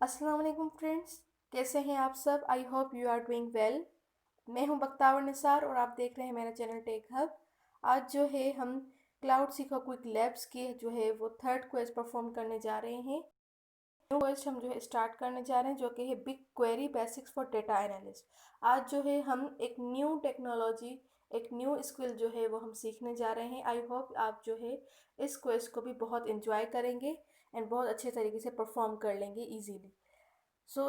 अस्सलाम वालेकुम फ्रेंड्स, कैसे हैं आप सब। I hope you are doing well. मैं हूं बख्तावर निसार और आप देख रहे हैं मेरा चैनल टेक हब। आज जो है हम क्लाउड सीखो क्विक लैब्स की जो है वो थर्ड क्वेस्ट परफॉर्म करने जा रहे हैं। न्यू क्वेस्ट हम जो है स्टार्ट करने जा रहे हैं जो कि है big query basics for data analyst. आज जो है हम एक न्यू टेक्नोलॉजी, एक न्यू स्किल जो है वो हम सीखने जा रहे हैं। आई होप आप जो है इस क्वेस्ट को भी बहुत इंजॉय करेंगे एंड बहुत अच्छे तरीके से परफॉर्म कर लेंगे इजीली।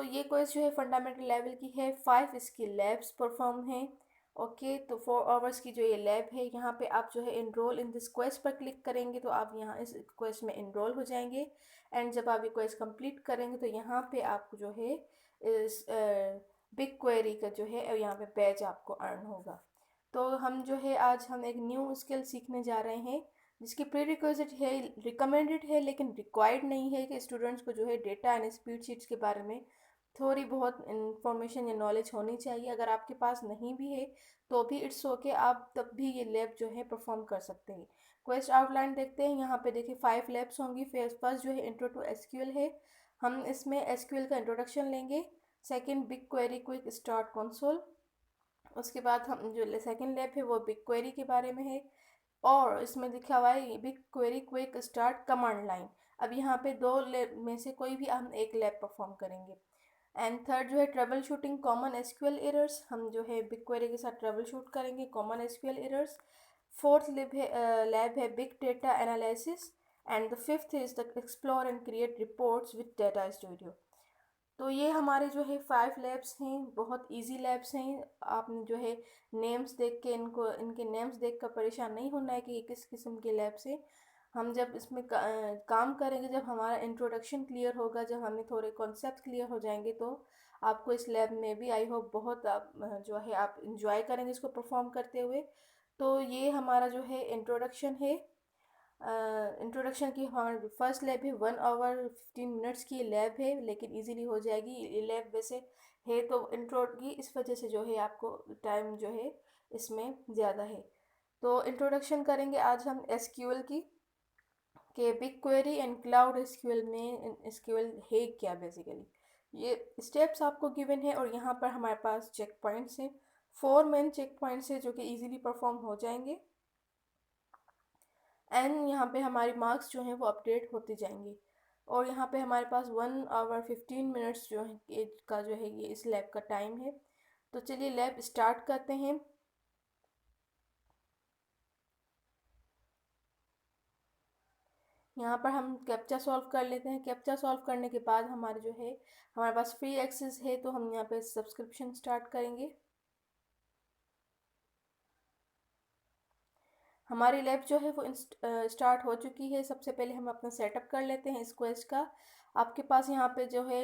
ये क्वेस्ट जो है फंडामेंटल लेवल की है। 5 इसकी लैब्स परफॉर्म हैं। ओके, तो 4 आवर्स की जो ये लैब है, यहाँ पे आप जो है इनरोल इन दिस क्वेस्ट पर क्लिक करेंगे तो आप यहाँ इस क्वेस्ट में इनरोल हो जाएंगे। एंड जब आप ये क्वेस्ट कंप्लीट करेंगे तो यहाँ पे आपको जो है इस बिग क्वेरी का जो है यहाँ पे बैच आपको अर्न होगा। तो हम जो है आज हम एक न्यू स्किल सीखने जा रहे हैं जिसकी प्रीरिक्विजिट है, रिकमेंडेड है लेकिन रिक्वायर्ड नहीं है कि स्टूडेंट्स को जो है डेटा एंड स्प्रेडशीट्स के बारे में थोड़ी बहुत इंफॉर्मेशन या नॉलेज होनी चाहिए। अगर आपके पास नहीं भी है तो भी इट्स ओके, आप तब भी ये लैब जो है परफॉर्म कर सकते हैं। क्वेस्ट आउटलाइन देखते हैं। यहाँ पे देखिए 5 लैब्स होंगी। फर्स्ट जो है इंट्रो टू एसक्यूएल है, हम इसमें एसक्यूएल का इंट्रोडक्शन लेंगे। Second big query quick start console. उसके बाद हम जो सेकंड लैब है वो बिग क्वेरी के बारे में है और इसमें लिखा हुआ है big query quick start command line. अब यहाँ पे दो लैब में से कोई भी हम एक लैब परफॉर्म करेंगे। एंड थर्ड जो है troubleshooting common SQL errors, हम जो है बिग क्वेरी के साथ ट्रबल शूट करेंगे common SQL errors. Fourth lab है big data analysis. And the fifth is the explore and create reports with data studio. तो ये हमारे जो है 5 लैब्स हैं, बहुत इजी लैब्स हैं। आपने जो है नेम्स देख के इनके नेम्स देख कर परेशान नहीं होना है कि ये किस किस्म के लैब्स हैं। हम जब इसमें काम करेंगे, जब हमारा इंट्रोडक्शन क्लियर होगा, जब हमें थोड़े कॉन्सेप्ट क्लियर हो जाएंगे तो आपको इस लैब में भी आई होप बहुत आप जो है आप इंजॉय करेंगे इसको परफॉर्म करते हुए। तो ये हमारा जो है इंट्रोडक्शन है। इंट्रोडक्शन की हमारी फर्स्ट लैब है 1 आवर 15 मिनट्स की लैब है लेकिन इजीली हो जाएगी। ये लैब वैसे है तो इंट्रो की इस वजह से जो है आपको टाइम जो है इसमें ज़्यादा है। तो इंट्रोडक्शन करेंगे आज हम एसक्यूएल की, के big query and cloud SQL में एसक्यूएल है क्या बेसिकली। ये स्टेप्स आपको गिवन है और यहाँ पर हमारे पास चेक पॉइंट्स हैं। 4 मेन चेक पॉइंट्स हैं जो कि इजीली परफॉर्म हो जाएंगे एंड यहाँ पे हमारी मार्क्स जो हैं वो अपडेट होते जाएंगे। और यहाँ पे हमारे पास 1 आवर 15 मिनट्स जो है का जो है ये इस लैब का टाइम है। तो चलिए लैब स्टार्ट करते हैं। यहाँ पर हम कैप्चा सॉल्व कर लेते हैं। कैप्चा सॉल्व करने के बाद हमारे जो है हमारे पास फ्री एक्सेस है तो हम यहाँ पे सब्सक्रिप्शन स्टार्ट करेंगे। हमारी लैब जो है वो स्टार्ट हो चुकी है। सबसे पहले हम अपना सेटअप कर लेते हैं इस क्वेस्ट का। आपके पास यहाँ पे जो है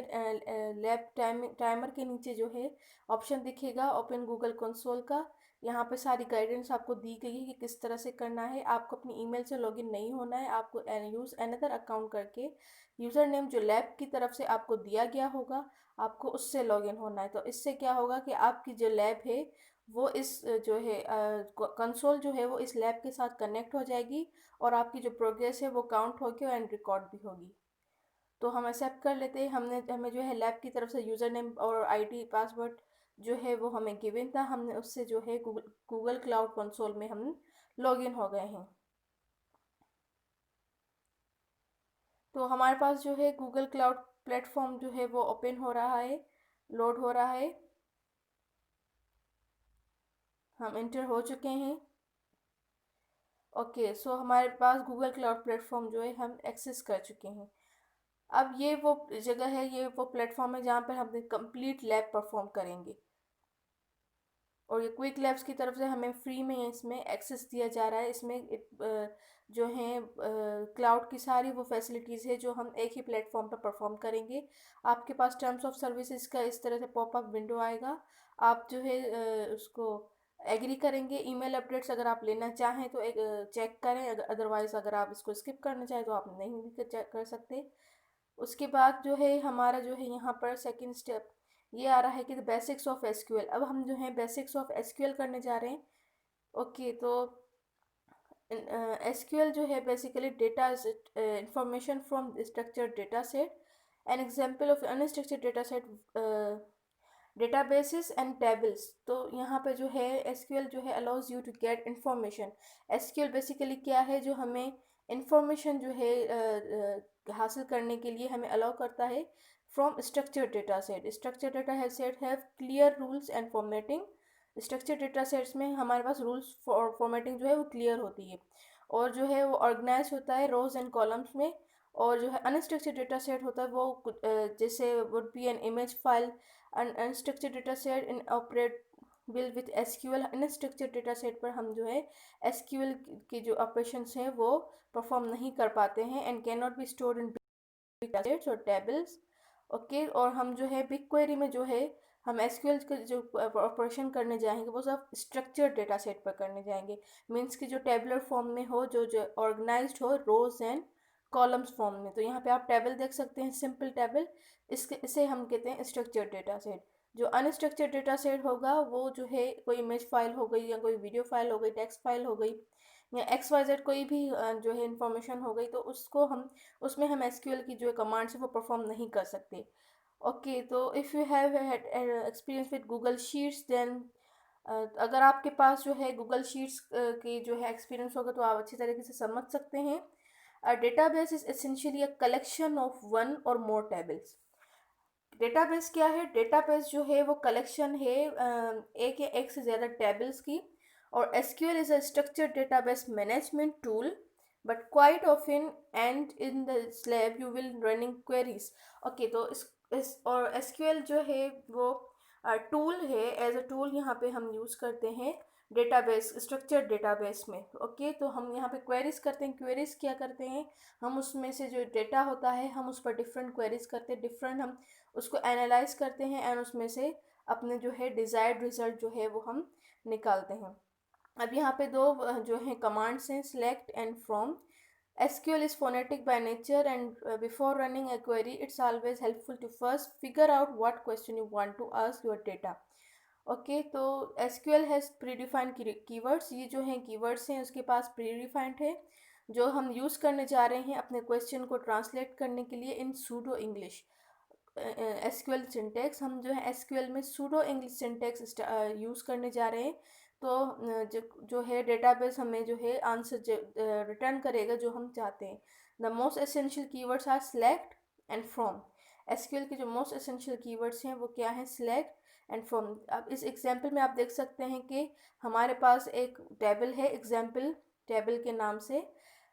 लैब टाइमर के नीचे जो है ऑप्शन दिखेगा ओपन गूगल कंसोल का। यहाँ पे सारी गाइडेंस आपको दी गई है कि किस तरह से करना है। आपको अपनी ईमेल से लॉगिन नहीं होना है, आपको यूज़ अनदर अकाउंट करके यूज़र नेम जो लैब की तरफ से आपको दिया गया होगा आपको उससे लॉगिन होना है। तो इससे क्या होगा कि आपकी जो लैब है वो इस जो है कंसोल जो है वो इस लैब के साथ कनेक्ट हो जाएगी और आपकी जो प्रोग्रेस है वो काउंट होगी एंड रिकॉर्ड भी होगी। तो हम एक्सेप्ट कर लेते हैं। हमें जो है लैब की तरफ से यूज़र नेम और आईडी पासवर्ड जो है वो हमें गिवन था, हमने उससे जो है गूगल क्लाउड कंसोल में हम लॉगिन हो गए हैं। तो हमारे पास जो है गूगल क्लाउड प्लेटफॉर्म जो है वो ओपन हो रहा है, लोड हो रहा है। हम इंटर हो चुके हैं। ओके, सो हमारे पास गूगल क्लाउड प्लेटफॉर्म जो है हम एक्सेस कर चुके हैं। अब ये वो जगह है, ये वो प्लेटफॉर्म है जहाँ पर हम कंप्लीट लैब परफॉर्म करेंगे। और ये क्विक लैब्स की तरफ से हमें फ्री में इसमें एक्सेस दिया जा रहा है। इसमें जो है क्लाउड की सारी वो फैसिलिटीज़ है जो हम एक ही प्लेटफॉर्म पर परफॉर्म करेंगे। आपके पास टर्म्स ऑफ सर्विसेज का इस तरह से पॉपअप विंडो आएगा। आप जो है उसको एग्री करेंगे। ईमेल अपडेट्स अगर आप लेना चाहें तो एक चेक करें, अदरवाइज़ अगर आप इसको स्किप करना चाहें तो आप नहीं भी कर सकते। उसके बाद जो है हमारा जो है यहाँ पर सेकंड स्टेप ये आ रहा है कि द बेसिक्स ऑफ एसक्यूएल। अब हम जो है बेसिक्स ऑफ एसक्यूएल करने जा रहे हैं। ओके, तो एसक्यूएल जो है basically data information from structured data set an example of unstructured data set databases and tables. तो यहाँ पे जो है एसक्यूएल जो है allows you to get information. SQL basically क्या है, जो हमें इंफॉर्मेशन जो है हासिल करने के लिए हमें अलाउ करता है from structured data set. Structured data set have clear rules and formatting. Structured data sets में हमारे पास रूल्स फॉर्मेटिंग जो है वो क्लियर होती है और जो है वो ऑर्गेनाइज होता है रोज एंड कॉलम्स में। और जो है अनस्ट्रक्चर्ड डेटा सेट होता है वो जैसे would be an image file. Unstructured data set in operate will with SQL. Unstructured data set पर हम जो है एसक्यूएल के जो ऑपरेशंस हैं वो परफॉर्म नहीं कर पाते हैं and can not be stored in data sets और टेबल्स। ओके, और हम जो है बिग क्वेरी में जो है हम एसक्यूएल के जो ऑपरेशन करने जाएंगे वो सब स्ट्रक्चर्ड डेटा सेट पर करने जाएंगे। मीन्स कि जो टेबलर फॉर्म में हो, जो ऑर्गेनाइज्ड हो रोज एंड कॉलम्स फॉर्म में। तो यहाँ पे आप टेबल देख सकते हैं, सिंपल टेबल। इसे हम कहते हैं स्ट्रक्चर्ड डेटा सेट। जो अनस्ट्रक्चर्ड डेटा सेट होगा वो जो है कोई इमेज फाइल हो गई या कोई वीडियो फाइल हो गई, टेक्स्ट फाइल हो गई या XYZ कोई भी जो है इंफॉर्मेशन हो गई, तो उसको हम उसमें हम एसक्यूएल की जो कमांड्स है वो परफॉर्म नहीं कर सकते। ओके, तो if you have experience with Google Sheets then अगर आपके पास जो है गूगल शीट्स की जो है एक्सपीरियंस होगा तो आप अच्छी तरीके से समझ सकते हैं। A database is essentially a collection of one or more tables. Database क्या है? डेटाबेस जो है वो कलेक्शन है एक या एक से ज़्यादा टेबल्स की। और SQL is a structured database management tool but quite often and in the slab you will running queries. Okay, तो इस और एसक्यूएल जो है वो टूल है। एज अ टूल यहाँ पे हम यूज़ करते हैं डेटाबेस, स्ट्रक्चर्ड डेटाबेस में। ओके, तो हम यहाँ पे क्वेरीज करते हैं। क्वेरीज क्या करते हैं, हम उसमें से जो डेटा होता है हम उस पर डिफरेंट क्वेरीज करते हैं, डिफरेंट हम उसको एनालाइज करते हैं एंड उसमें से अपने जो है डिज़ायर्ड रिजल्ट जो है वो हम निकालते हैं। अब यहाँ पे दो जो है कमांड्स हैं, select and from. SQL is phonetic by nature and before running a query it's always helpful to first figure out what question you want to ask your data. Okay, तो SQL हैज़ प्रीडिफाइंड कीवर्ड्स। ये जो हैं keywords हैं उसके पास predefined है जो हम use करने जा रहे हैं अपने क्वेश्चन को ट्रांसलेट करने के लिए इन सूडो इंग्लिश SQL सिंटेक्स। हम जो है SQL में सूडो इंग्लिश सिंटेक्स यूज़ करने जा रहे हैं। तो जो है डेटाबेस हमें जो है आंसर रिटर्न करेगा जो हम चाहते हैं। The most essential keywords are select and from. SQL के जो मोस्ट एसेंशियल कीवर्ड्स हैं वो क्या हैं? Select and from. अब इस एग्जाम्पल में आप देख सकते हैं कि हमारे पास एक टेबल है एग्जाम्पल टेबल के नाम से,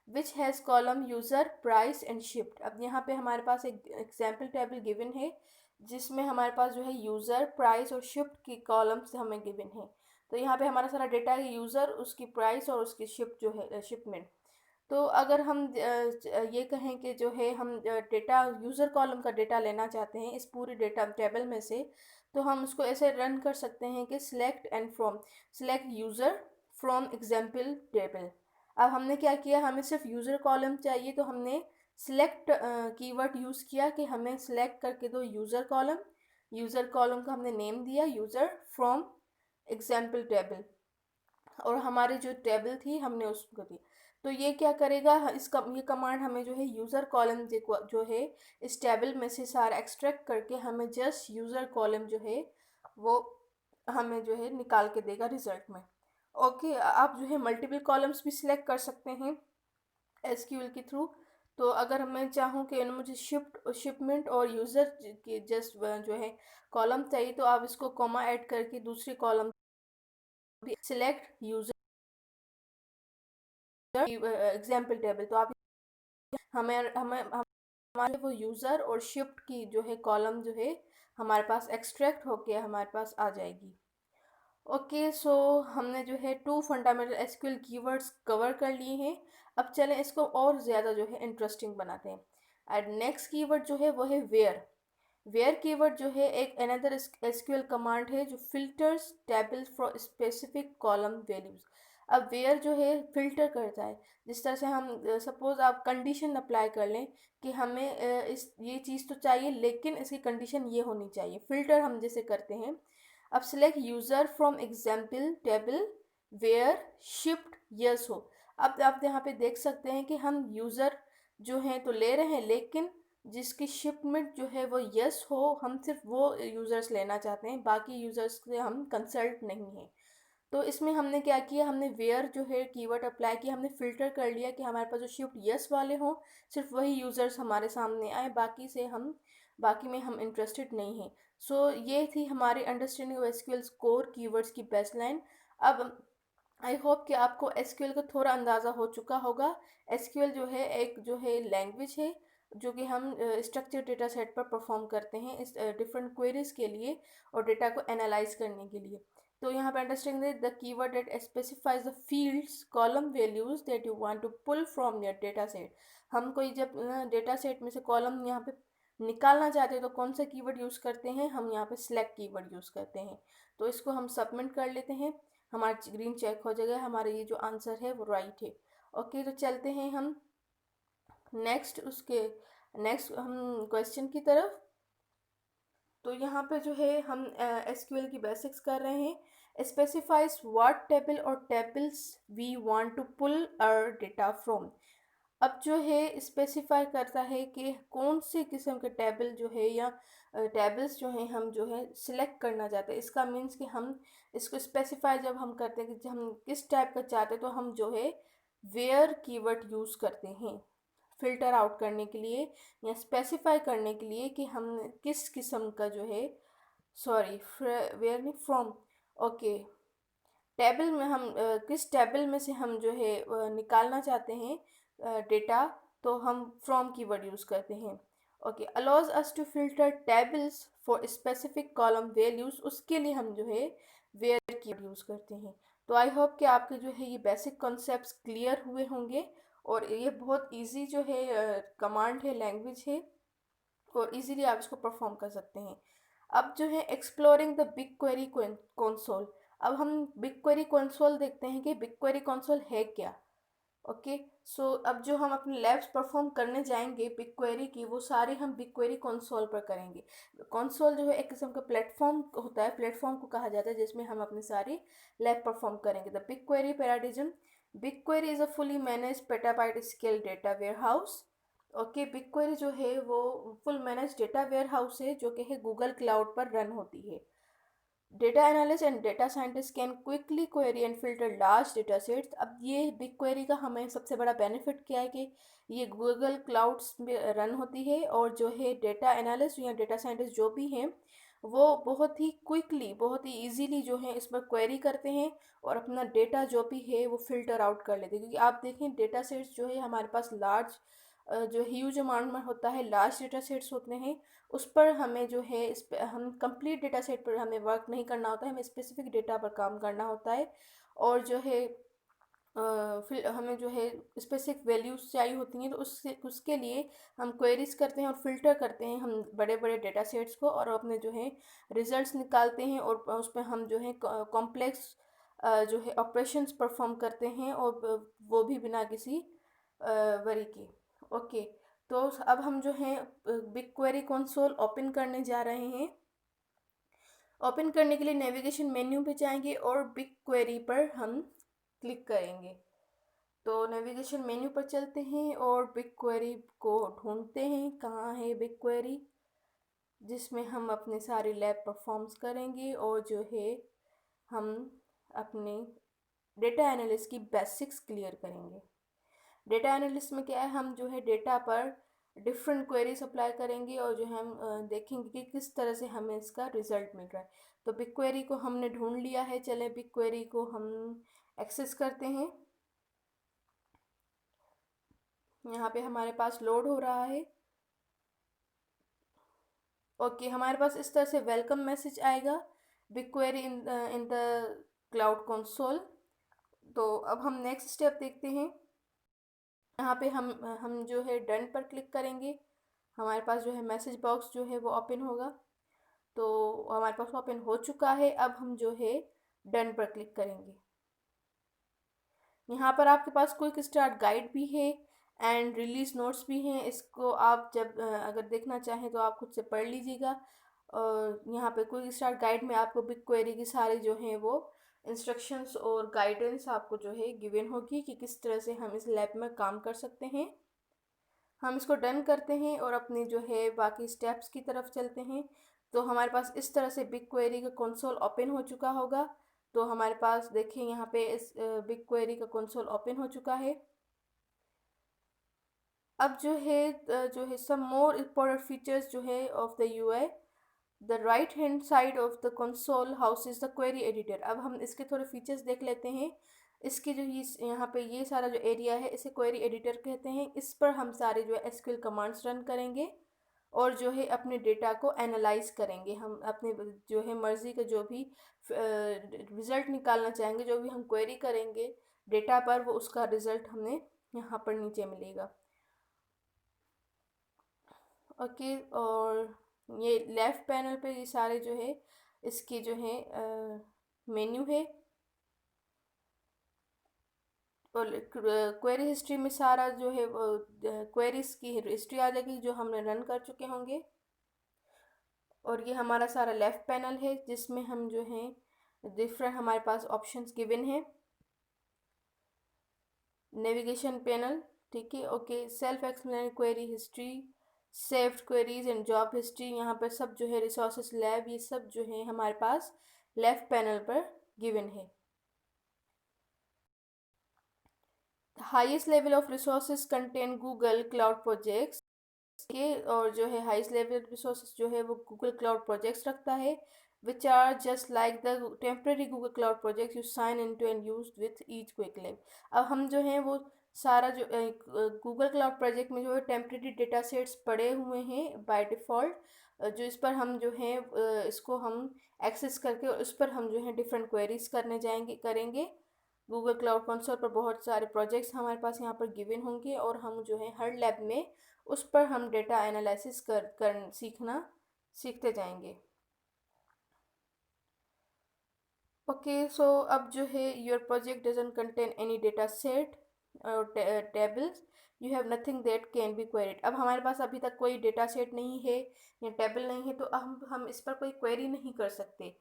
which has column user price and shift. अब यहाँ पे हमारे पास एक एग्जाम्पल टेबल गिवन है जिसमें हमारे पास जो है यूज़र, प्राइस और शिफ्ट की कॉलम्स हमें गिवन है। तो यहाँ पे हमारा सारा डेटा है, यूज़र, उसकी प्राइस और उसकी शिफ्ट जो है शिपमेंट। तो अगर हम ये कहें कि जो है हम डेटा यूज़र कॉलम का डेटा लेना चाहते हैं इस पूरी डेटा टेबल में से, तो हम उसको ऐसे रन कर सकते हैं कि select and from, select user from example table. अब हमने क्या किया, हमें सिर्फ यूज़र कॉलम चाहिए तो हमने सिलेक्ट कीवर्ड यूज़ किया कि हमें सिलेक्ट करके दो यूज़र कॉलम। यूज़र कॉलम का हमने नेम दिया यूज़र फ्रॉम एग्जाम्पल टेबल और हमारी जो टेबल थी हमने उसको दी। तो ये क्या करेगा, ये कमांड हमें जो है यूज़र कॉलम जो है इस टेबल में से सारा एक्सट्रैक्ट करके हमें जस्ट यूज़र कॉलम जो है वो हमें जो है निकाल के देगा रिजल्ट में। ओके, आप जो है मल्टीपल कॉलम्स भी सिलेक्ट कर सकते हैं SQL के थ्रू। तो अगर मैं चाहूँ कि मुझे शिपमेंट और यूज़र के जस्ट जो है कॉलम चाहिए तो आप इसको कॉमा ऐड करके दूसरी कॉलम भी सिलेक्ट यूज़र एग्जाम्पल टेबल। तो आप हमें हमें हमारे वो यूज़र और शिफ्ट की जो है कॉलम जो है हमारे पास एक्सट्रैक्ट होके हमारे पास आ जाएगी। ओके, सो हमने जो है 2 फंडामेंटल SQL कीवर्ड्स कवर कर लिए हैं। अब चलें इसको और ज़्यादा जो है इंटरेस्टिंग बनाते हैं। एंड नेक्स्ट कीवर्ड जो है वो है वेयर। वेयर कीवर्ड जो है एक अनदर SQL कमांड है जो filters tables for specific column values. अब वेयर जो है फिल्टर करता है, जिस तरह से हम सपोज आप कंडीशन अप्लाई कर लें कि हमें इस ये चीज़ तो चाहिए लेकिन इसकी कंडीशन ये होनी चाहिए, फिल्टर हम जैसे करते हैं। अब select user from example table where shift yes हो। अब आप यहाँ पे देख सकते हैं कि हम यूज़र जो हैं तो ले रहे हैं लेकिन जिसकी शिपमेंट जो है वो यस हो, हम सिर्फ वो यूज़र्स लेना चाहते हैं, बाकी यूज़र्स से हम कंसल्ट नहीं हैं। तो इसमें हमने क्या किया, हमने वेयर जो है कीवर्ड अप्लाई किया, हमने फ़िल्टर कर लिया कि हमारे पास जो शिफ्ट यस वाले हों, सिर्फ वही यूज़र्स हमारे सामने आए, बाकी में हम इंटरेस्टेड नहीं हैं। सो ये थी हमारी understanding of SQL core keywords की बेसलाइन। अब आई होप कि आपको एसक्यूएल का थोड़ा अंदाज़ा हो चुका होगा। एसक्यूएल जो है एक जो है लैंग्वेज है जो कि हम स्ट्रक्चर डेटा सेट पर परफॉर्म करते हैं इस डिफरेंट क्वेरीज के लिए और डेटा को एनालाइज करने के लिए। तो यहाँ पे understanding the keyword that specifies the fields column values that you want to pull from your data set. हम कोई जब डेटा सेट में से कॉलम यहाँ पे निकालना चाहते हैं तो कौन सा कीवर्ड यूज़ करते हैं, हम यहाँ पे सिलेक्ट कीवर्ड यूज़ करते हैं। तो इसको हम सबमिट कर लेते हैं, हमारा ग्रीन चेक हो जाएगा, हमारा ये जो आंसर है वो राइट है। ओके, तो चलते हैं हम नेक्स्ट हम क्वेश्चन की तरफ। तो यहाँ पे जो है हम एसक्यूएल की बेसिक्स कर रहे हैं। स्पेसिफाइज व्हाट टेबल और tables we want to pull our data from. अब जो है स्पेसिफाई करता है कि कौन से किस्म के टेबल जो है या टेबल्स जो हैं हम जो है सिलेक्ट करना चाहते हैं। इसका मीन्स कि हम इसको स्पेसिफाई जब हम करते हैं कि हम किस टाइप का चाहते हैं तो हम जो है वेयर कीवर्ड यूज़ करते हैं फिल्टर आउट करने के लिए या स्पेसिफाई करने के लिए कि हम किस किस्म का जो है, सॉरी वेयर नहीं, फ्रॉम। ओके, टेबल में हम किस टेबल में से हम जो है निकालना चाहते हैं डेटा, तो हम फ्रॉम कीवर्ड यूज़ करते हैं। Okay, allows us to filter tables for specific column values, उसके लिए हम जो है वेयर कीवर्ड यूज़ करते हैं। तो आई होप कि आपके जो है ये बेसिक कॉन्सेप्ट्स क्लियर हुए होंगे और ये बहुत इजी जो है कमांड है, लैंग्वेज है और इजीली आप इसको परफॉर्म कर सकते हैं। अब जो है exploring the big query console. अब हम बिग क्वेरी कंसोल देखते हैं कि बिग क्वेरी कंसोल है क्या। ओके, सो अब जो हम अपने लैब्स परफॉर्म करने जाएंगे बिग क्वेरी की, वो सारे हम बिग क्वेरी कंसोल पर करेंगे। कंसोल जो है एक किस्म का प्लेटफॉर्म होता है, प्लेटफॉर्म को कहा जाता है जिसमें हम अपने सारी लैब परफॉर्म करेंगे। The BigQuery paradigm. BigQuery is a fully manage petabyte scale data warehouse. Okay, BigQuery जो है वो full manage data warehouse है जो कि है गूगल क्लाउड पर रन होती है। Data analyst and data scientist can quickly query and filter large data sets. अब ये बिग क्वेरी का हमें सबसे बड़ा बेनिफिट क्या है कि ये गूगल क्लाउड्स में रन होती है और जो है डेटा एनालिस्ट या डेटा साइंटिस्ट जो भी हैं वो बहुत ही क्विकली, बहुत ही इजीली जो है इस पर क्वेरी करते हैं और अपना डेटा जो भी है वो फिल्टर आउट कर लेते हैं। क्योंकि आप देखें डेटा सेट्स जो है हमारे पास लार्ज जो ह्यूज अमाउंट में होता है, लार्ज डेटा सेट्स होते हैं, उस पर हमें जो है हम कंप्लीट डेटा सेट पर हमें वर्क नहीं करना होता है, हमें स्पेसिफिक डेटा पर काम करना होता है। और जो है फिर हमें जो है स्पेसिफिक वैल्यूज चाहिए होती हैं, तो उसके लिए हम क्वेरीज करते हैं और फिल्टर करते हैं हम बड़े बड़े डेटा सेट्स को और अपने जो है रिजल्ट्स निकालते हैं और उस पर हम जो है कॉम्प्लेक्स जो है ऑपरेशंस परफॉर्म करते हैं और वो भी बिना किसी वरी के। ओके, तो अब हम जो है बिग क्वेरी कंसोल ओपन करने जा रहे हैं। ओपन करने के लिए नेविगेशन मेन्यू पे जाएंगे और बिग क्वेरी पर हम क्लिक करेंगे। तो नेविगेशन मेन्यू पर चलते हैं और बिग क्वेरी को ढूंढते हैं, कहाँ है बिग क्वेरी जिसमें हम अपने सारे लैब परफॉर्म्स करेंगे और जो है हम अपने डेटा एनालिस्ट की बेसिक्स क्लियर करेंगे। डेटा एनालिस्ट में क्या है, हम जो है डेटा पर डिफरेंट क्वेरीज अप्लाई करेंगे और जो है हम देखेंगे कि किस तरह से हमें इसका रिजल्ट मिल रहा है। तो बिग क्वेरी को हमने ढूंढ लिया है, चले बिग क्वेरी को हम एक्सेस करते हैं। यहाँ पे हमारे पास लोड हो रहा है। ओके, हमारे पास इस तरह से वेलकम मैसेज आएगा, big query in the cloud console. तो अब हम नेक्स्ट स्टेप देखते हैं। यहाँ पे हम जो है डन पर क्लिक करेंगे, हमारे पास जो है मैसेज बॉक्स जो है वो ओपन होगा। तो हमारे पास ओपन हो चुका है, अब हम जो है डन पर क्लिक करेंगे। यहाँ पर आपके पास क्विक स्टार्ट गाइड भी है एंड रिलीज नोट्स भी हैं। इसको आप जब अगर देखना चाहें तो आप खुद से पढ़ लीजिएगा। और यहाँ पे क्विक स्टार्ट गाइड में आपको बिग क्वेरी की सारी जो हैं वो इंस्ट्रक्शंस और गाइडेंस आपको जो है गिवन होगी कि किस तरह से हम इस लैब में काम कर सकते हैं। हम इसको डन करते हैं और अपनी जो है बाकी स्टेप्स की तरफ चलते हैं। तो हमारे पास इस तरह से बिग क्वेरी का कंसोल ओपन हो चुका होगा। तो हमारे पास देखिए यहाँ पे इस बिग क्वेरी का कंसोल ओपन हो चुका है। अब जो है सम मोर इम्पोर्टेंट फीचर्स जो है of the UI, the right hand side of the console house is the query editor. अब हम इसके थोड़े फीचर्स देख लेते हैं। इसके जो ये यहाँ पे ये सारा जो एरिया है इसे क्वेरी एडिटर कहते हैं। इस पर हम सारे जो है एसक्यूएल कमांड्स रन करेंगे और जो है अपने डेटा को एनालाइज करेंगे। हम अपने जो है मर्ज़ी का जो भी रिज़ल्ट निकालना चाहेंगे, जो भी हम क्वेरी करेंगे डेटा पर, वो उसका रिज़ल्ट हमें यहाँ पर नीचे मिलेगा। ओके, और ये लेफ़्ट पैनल पे ये सारे जो है इसकी जो है मेन्यू है। और क्वेरी हिस्ट्री में सारा जो है क्वेरीज की हिस्ट्री आ जाएगी जो हमने रन कर चुके होंगे। और ये हमारा सारा लेफ़्ट पैनल है जिसमें हम जो है डिफरेंट हमारे पास ऑप्शंस गिवन है। नेविगेशन पैनल, ठीक है, okay. Self explanatory query history, saved queries and job history, यहाँ पर सब जो है रिसोर्सेस लैब, ये सब जो है हमारे पास लेफ़्ट पैनल पर गिवन है। Highest level of resources contain Google cloud projects के, और जो है हाईएस्ट लेवल रिसोर्सेज जो है वो गूगल क्लाउड प्रोजेक्ट्स रखता है, which are just like the temporary Google Cloud project you sign in to and use with each quick link. अब हम जो हैं वो सारा जो गूगल क्लाउड प्रोजेक्ट में जो है टेम्प्रेरी डेटा सेट्स पड़े हुए हैं बाय डिफ़ॉल्ट, जो इस पर हम जो है इसको हम एक्सेस करके और उस पर हम जो है डिफरेंट क्वेरीज करने करेंगे। गूगल क्लाउड कंसोल पर बहुत सारे प्रोजेक्ट्स हमारे पास यहाँ पर गिवन होंगे और हम जो है हर लैब में उस पर हम डेटा एनालिसिस कर सीखते जाएंगे। ओके, सो अब जो है your project doesn't contain any data set और tables, you have nothing that can be queried. अब हमारे पास अभी तक कोई डेटा सेट नहीं है या टेबल नहीं है, तो हम इस पर कोई क्वेरी नहीं कर सकते।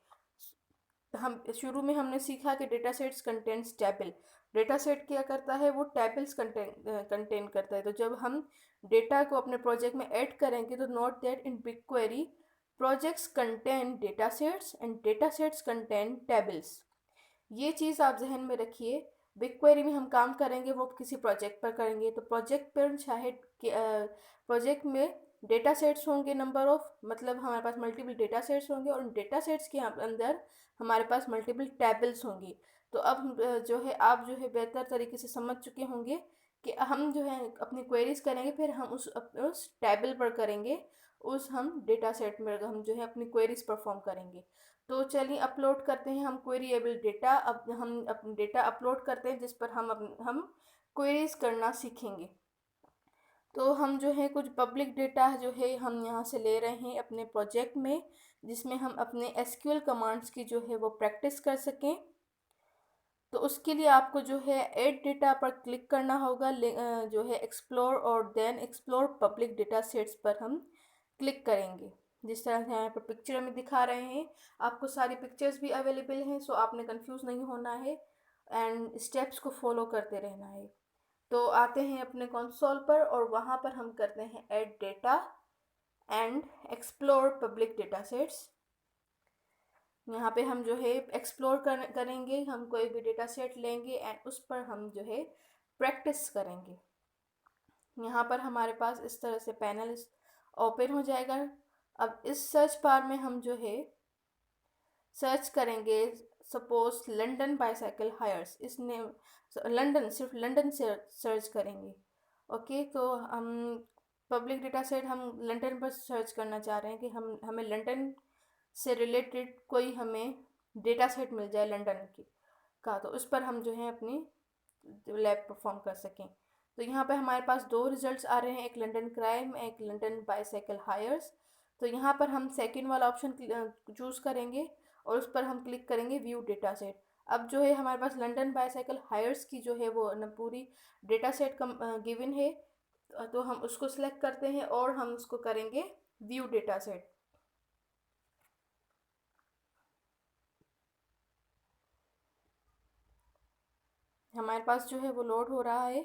हम शुरू में हमने सीखा कि data sets contents table. Data set क्या करता है, वो टेबल्स कंटेन करता है। तो जब हम डेटा को अपने प्रोजेक्ट में ऐड करेंगे तो note that in big query projects contain data sets and data sets contain tables. ये चीज़ आप जहन में रखिए। बिग क्वेरी में हम काम करेंगे वो किसी प्रोजेक्ट पर करेंगे, तो प्रोजेक्ट पर चाहे प्रोजेक्ट में डेटा सेट्स होंगे, नंबर ऑफ, मतलब हमारे पास मल्टीपल डेटा सेट्स होंगे और उन डेटा सेट्स के अंदर हमारे पास मल्टीपल टेबल्स होंगी। तो अब जो है आप जो है बेहतर तरीके से समझ चुके होंगे कि हम जो है अपनी क्वेरीज करेंगे, फिर हम उस टेबल पर करेंगे, उस हम डेटा सेट में हम जो है अपनी क्वेरीज परफॉर्म करेंगे। तो चलिए अपलोड करते हैं हम क्वेरीएबल डेटा। अब हम अपना डेटा अपलोड करते हैं जिस पर हम क्वेरीज करना सीखेंगे। तो हम जो है कुछ पब्लिक डेटा जो है हम यहाँ से ले रहे हैं अपने प्रोजेक्ट में, जिसमें हम अपने एसक्यूएल कमांड्स की जो है वो प्रैक्टिस कर सकें। तो उसके लिए आपको जो है ऐड डेटा पर क्लिक करना होगा, जो है एक्सप्लोर और then explore public data sets पर हम क्लिक करेंगे। जिस तरह से यहाँ पर पिक्चर में दिखा रहे हैं, आपको सारी पिक्चर्स भी अवेलेबल हैं, सो आपने कंफ्यूज नहीं होना है एंड स्टेप्स को फॉलो करते रहना है। तो आते हैं अपने कंसोल पर और वहाँ पर हम करते हैं add data and explore public data sets. यहाँ पे हम जो है एक्सप्लोर करेंगे, हम कोई भी डेटा सेट लेंगे एंड उस पर हम जो है प्रैक्टिस करेंगे। यहाँ पर हमारे पास इस तरह से पैनल ओपन हो जाएगा। अब इस सर्च बार में हम जो है सर्च करेंगे, सपोज लंदन बाईसाइकिल हायर्स, इसने लंदन, सिर्फ लंदन से सर्च करेंगे। ओके, तो हम पब्लिक डेटा सेट हम लंदन पर सर्च करना चाह रहे हैं कि हमें लंदन से रिलेटेड कोई हमें डेटा सेट मिल जाए लंदन की का, तो उस पर हम जो है अपनी लैब परफॉर्म कर सकें। तो यहाँ पे हमारे पास दो रिजल्ट्स आ रहे हैं, एक लंदन क्राइम, एक लंदन बाईसाइकिल हायर्स। तो यहाँ पर हम सेकंड वाला ऑप्शन चूज़ करेंगे और उस पर हम क्लिक करेंगे व्यू डेटा सेट। अब जो है हमारे पास लंदन बाईसाइकिल हायर्स की जो है वो न पूरी डेटा सेट गिवन है, तो हम उसको सिलेक्ट करते हैं और हम उसको करेंगे व्यू डेटा सेट। हमारे पास जो है वो लोड हो रहा है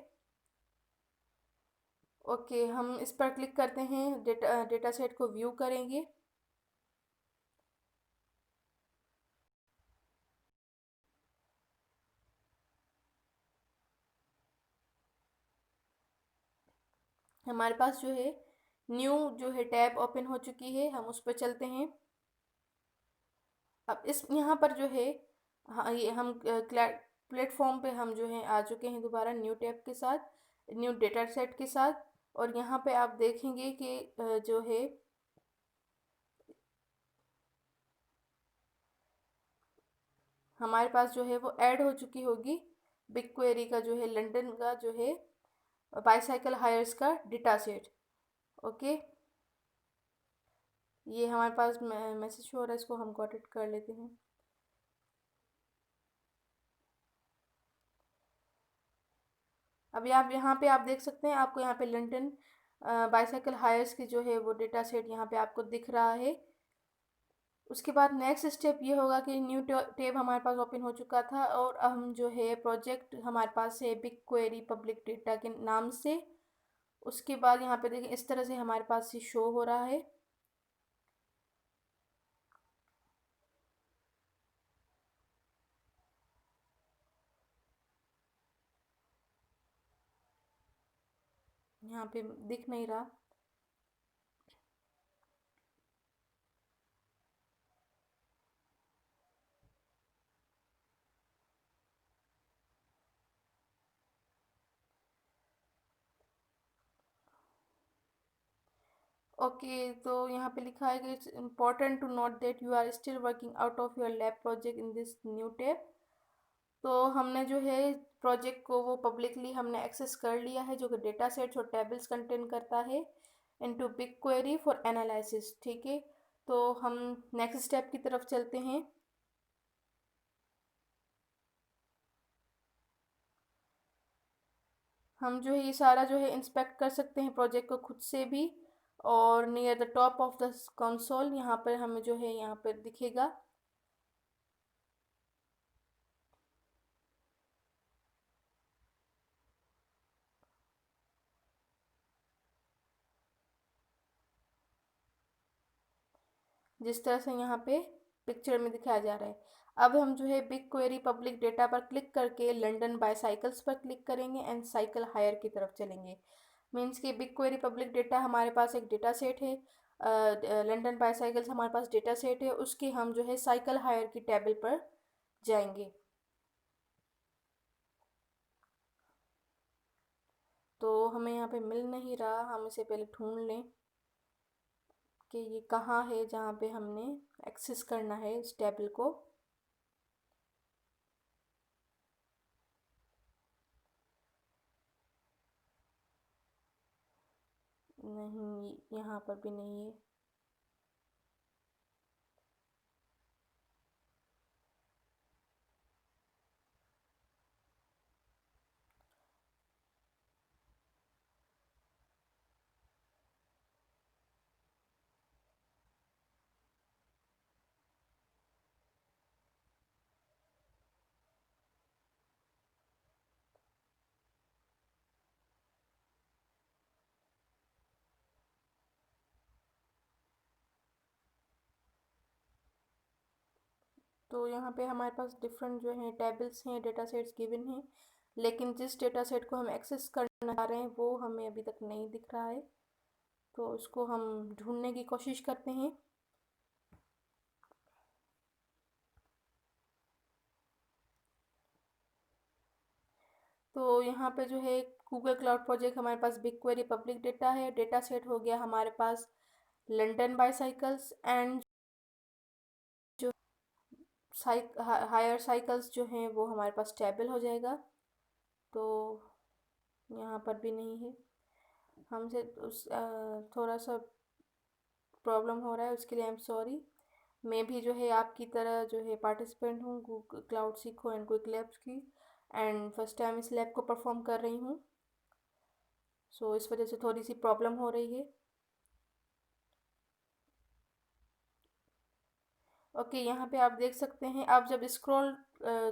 ओके, हम इस पर क्लिक करते हैं, डेटा सेट को व्यू करेंगे। हमारे पास जो है न्यू जो है टैब ओपन हो चुकी है, हम उस पर चलते हैं। अब इस यहाँ पर जो है, हाँ, ये हम प्लेटफॉर्म पे हम जो है आ चुके हैं दोबारा न्यू टैब के साथ, न्यू डेटा सेट के साथ। और यहाँ पे आप देखेंगे कि जो है हमारे पास जो है वो ऐड हो चुकी होगी बिग क्वेरी का जो है लंदन का जो है बाईसाइकिल हायर्स का डेटा सेट। ओके, ये हमारे पास मैसेज हो रहा है, इसको हम गॉट इट कर लेते हैं। अभी आप यहाँ पे आप देख सकते हैं, आपको यहाँ पे लंदन बाईसाइकिल हायर्स की जो है वो डेटा सेट यहाँ पे आपको दिख रहा है। उसके बाद नेक्स्ट स्टेप ये होगा कि न्यू टेब हमारे पास ओपन हो चुका था, और हम जो है प्रोजेक्ट हमारे पास है बिग क्वेरी पब्लिक डेटा के नाम से। उसके बाद यहाँ पे देखिए इस तरह से हमारे पास ये शो हो रहा है। यहाँ पे दिख नहीं रहा। ओके, तो यहाँ पे लिखा है कि it's important to note that you are still working out of your lab project in this new tab. तो हमने जो है प्रोजेक्ट को वो पब्लिकली हमने एक्सेस कर लिया है, जो कि डेटा सेट्स और टेबल्स कंटेन करता है into big query for analysis. ठीक है, तो हम नेक्स्ट स्टेप की तरफ चलते हैं। हम जो है ये सारा जो है इंस्पेक्ट कर सकते हैं प्रोजेक्ट को खुद से भी, और near the top of the console यहाँ पर हमें जो है यहाँ पर दिखेगा। जिस तरह से यहाँ पे पिक्चर में दिखाया जा रहा है। अब हम जो है बिग क्वेरी पब्लिक डेटा पर क्लिक करके लंदन बाईसाइकिल्स पर क्लिक करेंगे एंड साइकिल हायर की तरफ चलेंगे। मीन्स कि बिग क्वेरी पब्लिक डेटा हमारे पास एक डेटा सेट है, लंदन बाईसाइकिल्स हमारे पास डेटा सेट है, उसके हम जो है साइकिल हायर की टेबल पर जाएंगे। तो हमें यहाँ पे मिल नहीं रहा, हम इसे पहले ढूंढ लें कि ये कहाँ है जहाँ पे हमने एक्सेस करना है इस टेबल को। नहीं, यहाँ पर भी नहीं है। तो यहाँ पे हमारे पास डिफरेंट जो हैं टेबल्स हैं, डेटा सेट्स गिवन हैं, लेकिन जिस डेटा सेट को हम एक्सेस करना चाह रहे हैं वो हमें अभी तक नहीं दिख रहा है। तो उसको हम ढूंढने की कोशिश करते हैं। तो यहाँ पे जो है गूगल क्लाउड प्रोजेक्ट हमारे पास बिग क्वेरी पब्लिक डेटा है, डेटा सेट हो गया हमारे पास लंदन बाईसाइकिल्स, एंड जो हायर साइकिल्स जो हैं वो हमारे पास टेबल हो जाएगा। तो यहाँ पर भी नहीं है। हमसे उस थोड़ा सा प्रॉब्लम हो रहा है, उसके लिए आई एम सॉरी। मैं भी जो है आपकी तरह जो है पार्टिसिपेंट हूँ गूगल क्लाउड सीखो एंड क्विक लैब्स की, एंड फर्स्ट टाइम इस लैब को परफॉर्म कर रही हूँ। सो इस वजह से थोड़ी सी प्रॉब्लम हो रही है। ओके, यहाँ पे आप देख सकते हैं, आप जब स्क्रॉल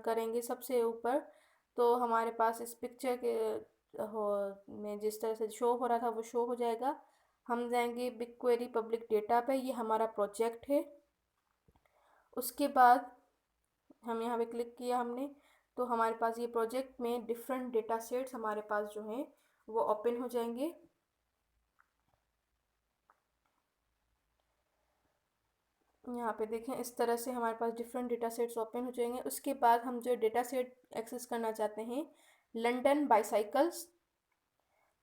करेंगे सबसे ऊपर तो हमारे पास इस पिक्चर के हो में जिस तरह से शो हो रहा था वो शो हो जाएगा। हम जाएंगे बिग क्वेरी पब्लिक डेटा पे, ये हमारा प्रोजेक्ट है। उसके बाद हम यहाँ पे क्लिक किया हमने, तो हमारे पास ये प्रोजेक्ट में डिफरेंट डेटा सेट्स हमारे पास जो हैं वो ओपन हो जाएंगे। यहाँ पे देखें इस तरह से हमारे पास डिफरेंट डेटा सेट्स ओपन हो जाएंगे। उसके बाद हम जो डेटा सेट एक्सेस करना चाहते हैं लंदन बाईसाइकिल्स,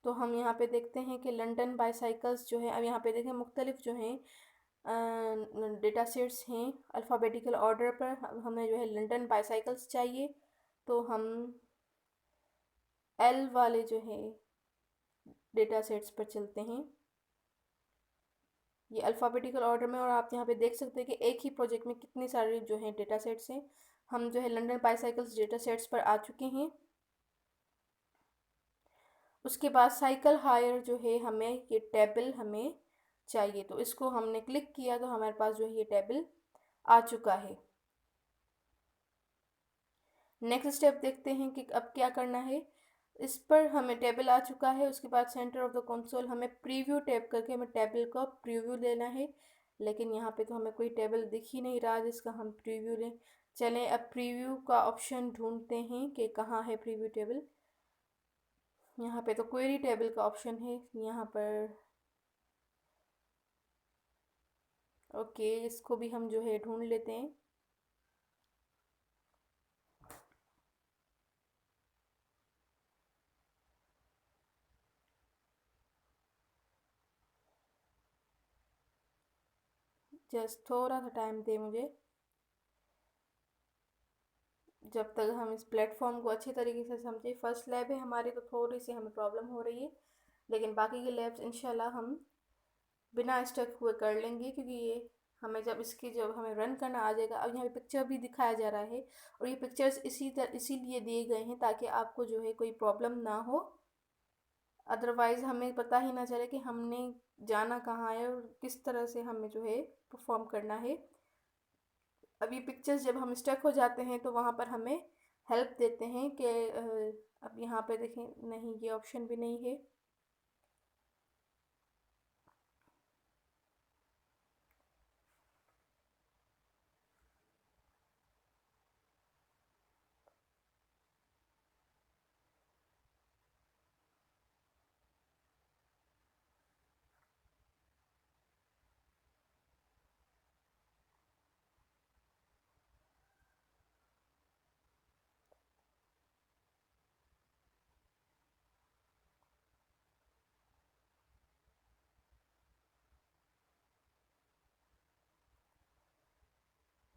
तो हम यहाँ पे देखते हैं कि लंदन बाईसाइकिल्स जो है, अब यहाँ पे देखें मुख्तलिफ जो हैं डेटा सेट्स हैं अल्फ़ाबेटिकल ऑर्डर पर। हमें जो है लंदन बाईसाइकिल्स चाहिए, तो हम एल वाले जो है डेटा सेट्स पर चलते हैं, ये अल्फ़ाबेटिकल ऑर्डर में। और आप यहाँ पे देख सकते हैं कि एक ही प्रोजेक्ट में कितनी सारे जो हैं डेटा सेट्स हैं। हम जो है लंदन बाईसाइकिल्स डेटा सेट्स पर आ चुके हैं। उसके बाद साइकिल हायर जो है हमें ये टेबल हमें चाहिए, तो इसको हमने क्लिक किया तो हमारे पास जो है ये टेबल आ चुका है। नेक्स्ट स्टेप देखते हैं कि अब क्या करना है। इस पर हमें टेबल आ चुका है। उसके बाद सेंटर ऑफ द कंसोल हमें प्रीव्यू टैप करके हमें टेबल का प्रीव्यू लेना है, लेकिन यहाँ पे तो हमें कोई टेबल दिख ही नहीं रहा जिसका हम प्रीव्यू लें। चलें अब प्रीव्यू का ऑप्शन ढूंढते हैं कि कहाँ है प्रीव्यू टेबल। यहाँ पे तो क्वेरी टेबल का ऑप्शन है यहाँ पर। ओके, इसको भी हम जो है ढूंढ लेते हैं। जस्ट थोड़ा सा टाइम दे मुझे, जब तक हम इस प्लेटफॉर्म को अच्छे तरीके से समझे। फर्स्ट लैब है हमारी तो थोड़ी सी हमें प्रॉब्लम हो रही है, लेकिन बाकी के लैब्स इंशाल्लाह हम बिना स्टक हुए कर लेंगे, क्योंकि ये हमें जब हमें रन करना आ जाएगा। अब यहाँ पे पिक्चर भी दिखाया जा रहा है, और ये पिक्चर्स इसीलिए दिए गए हैं ताकि आपको जो है कोई प्रॉब्लम ना हो। अदरवाइज़ हमें पता ही ना चले कि हमने जाना कहाँ है और किस तरह से हमें जो है परफॉर्म करना है। अब ये पिक्चर्स जब हम स्टक हो जाते हैं तो वहाँ पर हमें हेल्प देते हैं कि अब यहाँ पे देखें, नहीं ये ऑप्शन भी नहीं है।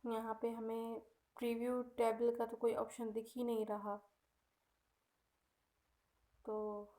यहाँ पे हमें प्रीव्यू टेबल का तो कोई ऑप्शन दिख ही नहीं रहा, तो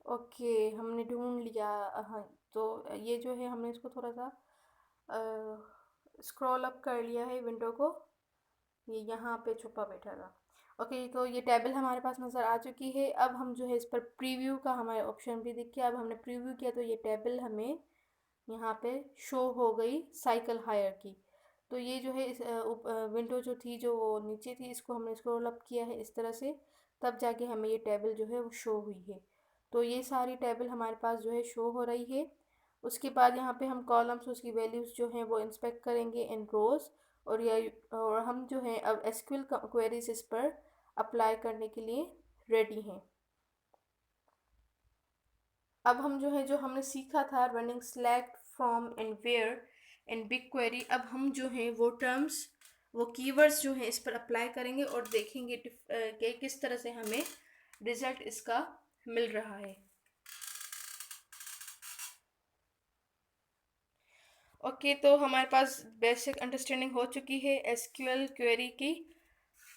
ओके हमने ढूंढ लिया। हाँ, तो ये जो है हमने इसको थोड़ा सा स्क्रॉल अप कर लिया है विंडो को, ये यहाँ पे छुपा बैठा था। ओके, तो ये टेबल हमारे पास नज़र आ चुकी है। अब हम जो है इस पर प्रीव्यू का हमारे ऑप्शन भी दिख गया। अब हमने प्रीव्यू किया तो ये टेबल हमें यहाँ पे शो हो गई साइकिल हायर की। तो ये जो है इस विंडो जो थी जो वो नीचे थी, इसको हमने स्क्रॉल अप किया है इस तरह से, तब जाके हमें ये टेबल जो है वो शो हुई है। तो ये सारी टेबल हमारे पास जो है शो हो रही है। उसके बाद यहाँ पे हम कॉलम्स उसकी वैल्यूज़ जो हैं वो इंस्पेक्ट करेंगे इन रोज़। और हम जो है अब एसक्यूएल क्वेरीज इस पर अप्लाई करने के लिए रेडी हैं। अब हम जो हमने सीखा था running select from and where in BigQuery, अब हम जो हैं वो टर्म्स वो कीवर्ड्स जो हैं इस पर अप्लाई करेंगे और देखेंगे कि किस तरह से हमें रिज़ल्ट इसका मिल रहा है। ओके, तो हमारे पास बेसिक अंडरस्टैंडिंग हो चुकी है एसक्यूएल क्वेरी की।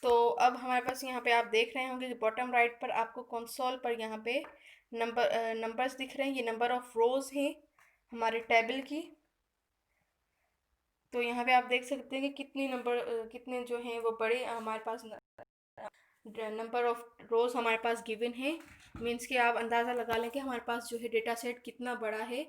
तो अब हमारे पास यहाँ पे आप देख रहे होंगे कि बॉटम राइट पर आपको कंसोल पर यहाँ पे नंबर्स दिख रहे हैं। ये नंबर ऑफ़ रोज़ हैं हमारे टेबल की। तो यहाँ पे आप देख सकते हैं कि कितने जो हैं वो बड़े हमारे पास नंबर ऑफ रोज हमारे पास गिवन है। मीन्स कि आप अंदाज़ा लगा लें कि हमारे पास जो है डेटा सेट कितना बड़ा है,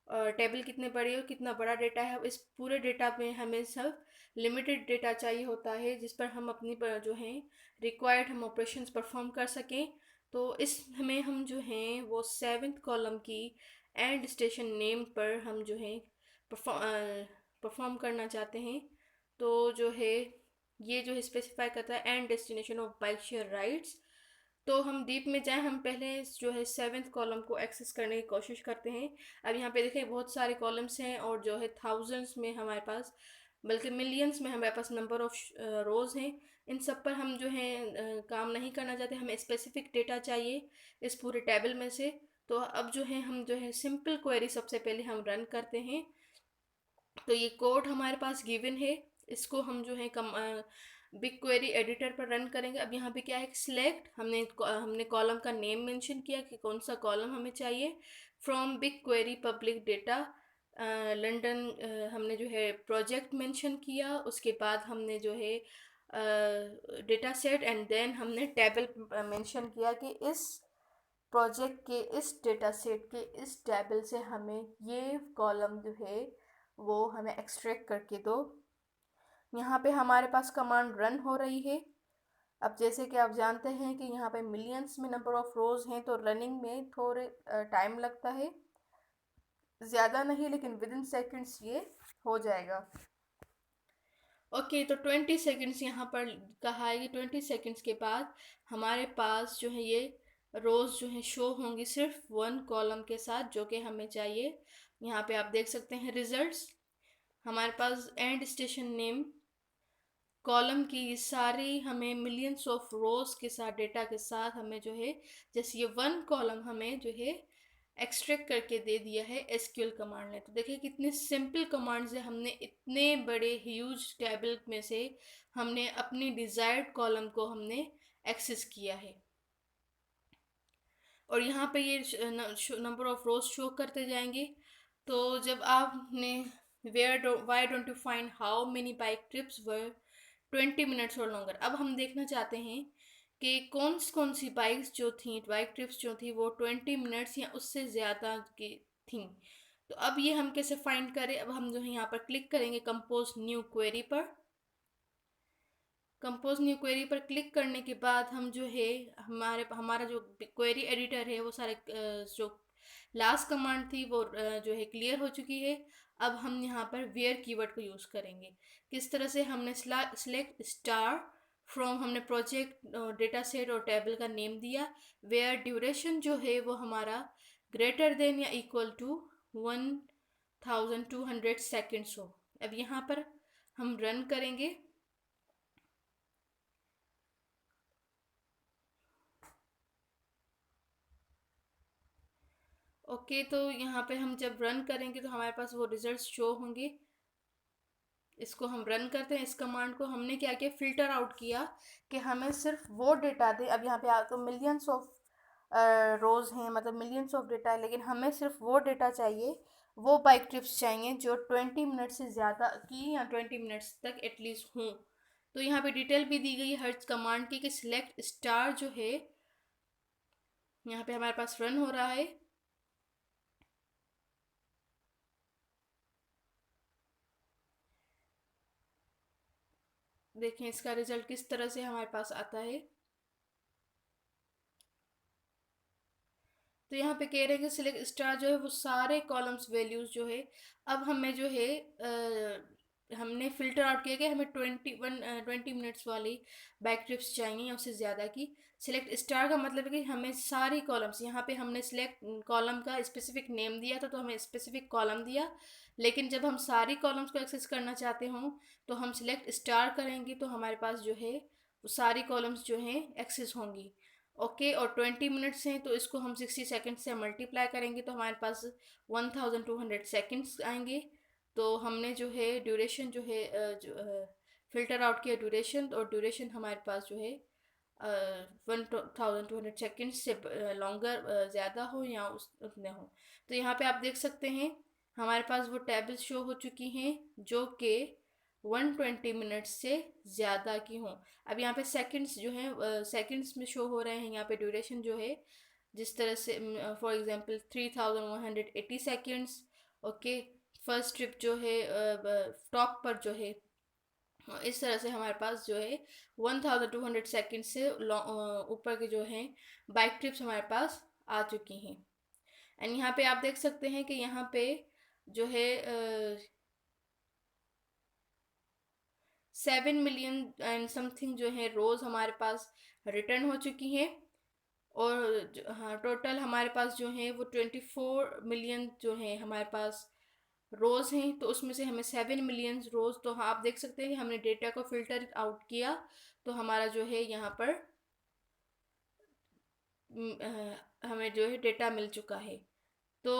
टेबल कितने बड़ी है और कितना बड़ा डेटा है। इस पूरे डेटा में हमें सब लिमिटेड डेटा चाहिए होता है जिस पर हम अपनी जो है रिक्वायर्ड हम ऑपरेशंस परफॉर्म कर सकें। तो इसमें हम जो हैं वो सेवन्थ कॉलम की एंड स्टेशन नेम पर हम जो है परफॉर्म करना चाहते हैं। तो जो है ये जो है स्पेसिफाई करता है and destination of bike share rides. तो हम डीप में जाएं, हम पहले जो है सेवन्थ कॉलम को एक्सेस करने की कोशिश करते हैं। अब यहाँ पे देखें बहुत सारे कॉलम्स हैं और जो है थाउजेंड्स में हमारे पास, बल्कि मिलियंस में हमारे पास नंबर ऑफ रोज़ हैं। इन सब पर हम जो है काम नहीं करना चाहते, हमें स्पेसिफिक डेटा चाहिए इस पूरे टेबल में से। तो अब जो है हम जो है सिंपल क्वेरी सबसे पहले हम रन करते हैं। तो ये कोड हमारे पास गिवन है, इसको हम जो है बिग क्वेरी एडिटर पर रन करेंगे। अब यहाँ पे क्या है, सिलेक्ट, हमने कॉलम का नेम मेंशन किया कि कौन सा कॉलम हमें चाहिए। From big query public data London, हमने जो है प्रोजेक्ट मेंशन किया। उसके बाद हमने जो है डेटा सेट एंड देन हमने टेबल मेंशन किया कि इस प्रोजेक्ट के इस डेटा सेट के इस टेबल से हमें ये कॉलम जो है वो हमें एक्सट्रैक्ट करके दो। यहाँ पे हमारे पास कमांड रन हो रही है। अब जैसे कि आप जानते हैं कि यहाँ पे मिलियंस में नंबर ऑफ रोज़ हैं, तो रनिंग में थोड़े टाइम लगता है, ज़्यादा नहीं लेकिन विद इन सेकेंड्स ये हो जाएगा। ओके, तो 20 सेकेंड्स यहाँ पर कहा है कि 20 सेकेंड्स के बाद हमारे पास जो है ये रोज़ जो है शो होंगी सिर्फ वन कॉलम के साथ जो कि हमें चाहिए। यहाँ पे आप देख सकते हैं रिजल्ट्स, हमारे पास एंड स्टेशन नेम कॉलम की सारी हमें मिलियंस ऑफ रोज के साथ डेटा के साथ हमें जो है जैसे ये वन कॉलम हमें जो है एक्सट्रैक्ट करके दे दिया है एसक्यूएल कमांड ने। तो देखिए कितने सिंपल कमांड्स है, हमने इतने बड़े ह्यूज टेबल में से हमने अपनी डिजायर्ड कॉलम को हमने एक्सेस किया है। और यहाँ पे ये नंबर ऑफ रोज शो करते जाएंगे। तो जब आपने why don't you find how many bike trips were 20 minutes और लॉन्गर, अब हम देखना चाहते हैं कि कौन सी बाइक ट्रिप्स जो थी वो 20 मिनट्स या उससे ज़्यादा की थी। तो अब ये हम कैसे फाइंड करें, अब हम जो है यहाँ पर क्लिक करेंगे कंपोज न्यू क्वेरी पर। कंपोज न्यू क्वेरी पर क्लिक करने के बाद हम जो है हमारा जो क्वेरी एडिटर है वो सारे जो लास्ट कमांड थी वो जो है क्लियर हो चुकी है। अब हम यहाँ पर वेयर कीवर्ड को यूज़ करेंगे। किस तरह से, हमने सिलेक्ट स्टार फ्रॉम, हमने प्रोजेक्ट डेटा सेट और टेबल का नेम दिया। वेयर ड्यूरेशन जो है वो हमारा ग्रेटर देन या इक्वल टू 1200 सेकेंड्स हो। अब यहाँ पर हम रन करेंगे। ओके, तो यहाँ पे हम जब रन करेंगे तो हमारे पास वो रिजल्ट्स शो होंगे। इसको हम रन करते हैं। इस कमांड को हमने क्या किया, फिल्टर आउट किया कि हमें सिर्फ वो डेटा दे। अब यहाँ पे तो मिलियंस ऑफ रोज हैं, मतलब मिलियंस ऑफ डेटा है, लेकिन हमें सिर्फ वो डेटा चाहिए, वो बाइक ट्रिप्स चाहिए जो 20 मिनट से ज़्यादा की या 20 मिनट्स तक एटलीस्ट हों। तो यहाँ पे डिटेल भी दी गई है हर कमांड की कि सिलेक्ट स्टार जो है यहाँ पे हमारे पास रन हो रहा है। देखें इसका रिजल्ट किस तरह से हमारे पास आता है। तो यहाँ पे कह रहे हैं कि सिलेक्ट स्टार जो है वो सारे कॉलम्स वैल्यूज जो है, अब हमें जो है हमने फिल्टर आउट किया कि हमें 20 मिनट्स वाली बैक ट्रिप्स चाहिए या उससे ज़्यादा की। सिलेक्ट स्टार का मतलब है कि हमें सारी कॉलम्स, यहाँ पे हमने सिलेक्ट कॉलम का स्पेसिफिक नेम दिया था तो हमें स्पेसिफिक कॉलम दिया। लेकिन जब हम सारी कॉलम्स को एक्सेस करना चाहते हों तो हम सिलेक्ट स्टार करेंगे तो हमारे पास जो है वो सारी कॉलम्स जो हैं एक्सेस होंगी। ओके, और 20 मिनट्स हैं तो इसको हम 60 सेकेंड से मल्टीप्लाई करेंगे तो हमारे पास 1200 सेकेंड्स आएंगे। तो हमने जो है ड्यूरेशन जो है जो फ़िल्टर आउट किया ड्यूरेशन, और ड्यूरेशन हमारे पास जो है 1200 सेकेंड्स से लॉन्गर ज़्यादा हो या उतने हो। तो यहाँ पे आप देख सकते हैं हमारे पास वो टेबल शो हो चुकी हैं जो कि 120 मिनट्स से ज़्यादा की हों। अब यहाँ पे सेकंड्स जो हैं सेकंड्स में शो हो रहे हैं। यहाँ पे ड्यूरेशन जो है जिस तरह से for example 3180 seconds. Okay, first trip जो है टॉप पर जो है इस तरह से हमारे पास जो है 1200 सेकेंड से ऊपर के जो हैं बाइक ट्रिप्स हमारे पास आ चुकी हैं। एंड यहाँ पे आप देख सकते हैं कि यहाँ पे जो है 7 मिलियन एंड समथिंग जो है रोज़ हमारे पास रिटर्न हो चुकी हैं। और हाँ, टोटल हमारे पास जो है वो 24 मिलियन जो है हमारे पास रोज़ हैं। तो उसमें से हमें 7 मिलियन रोज़, तो हाँ आप देख सकते हैं कि हमने डेटा को फिल्टर आउट किया तो हमारा जो है यहाँ पर हमें जो है डेटा मिल चुका है। तो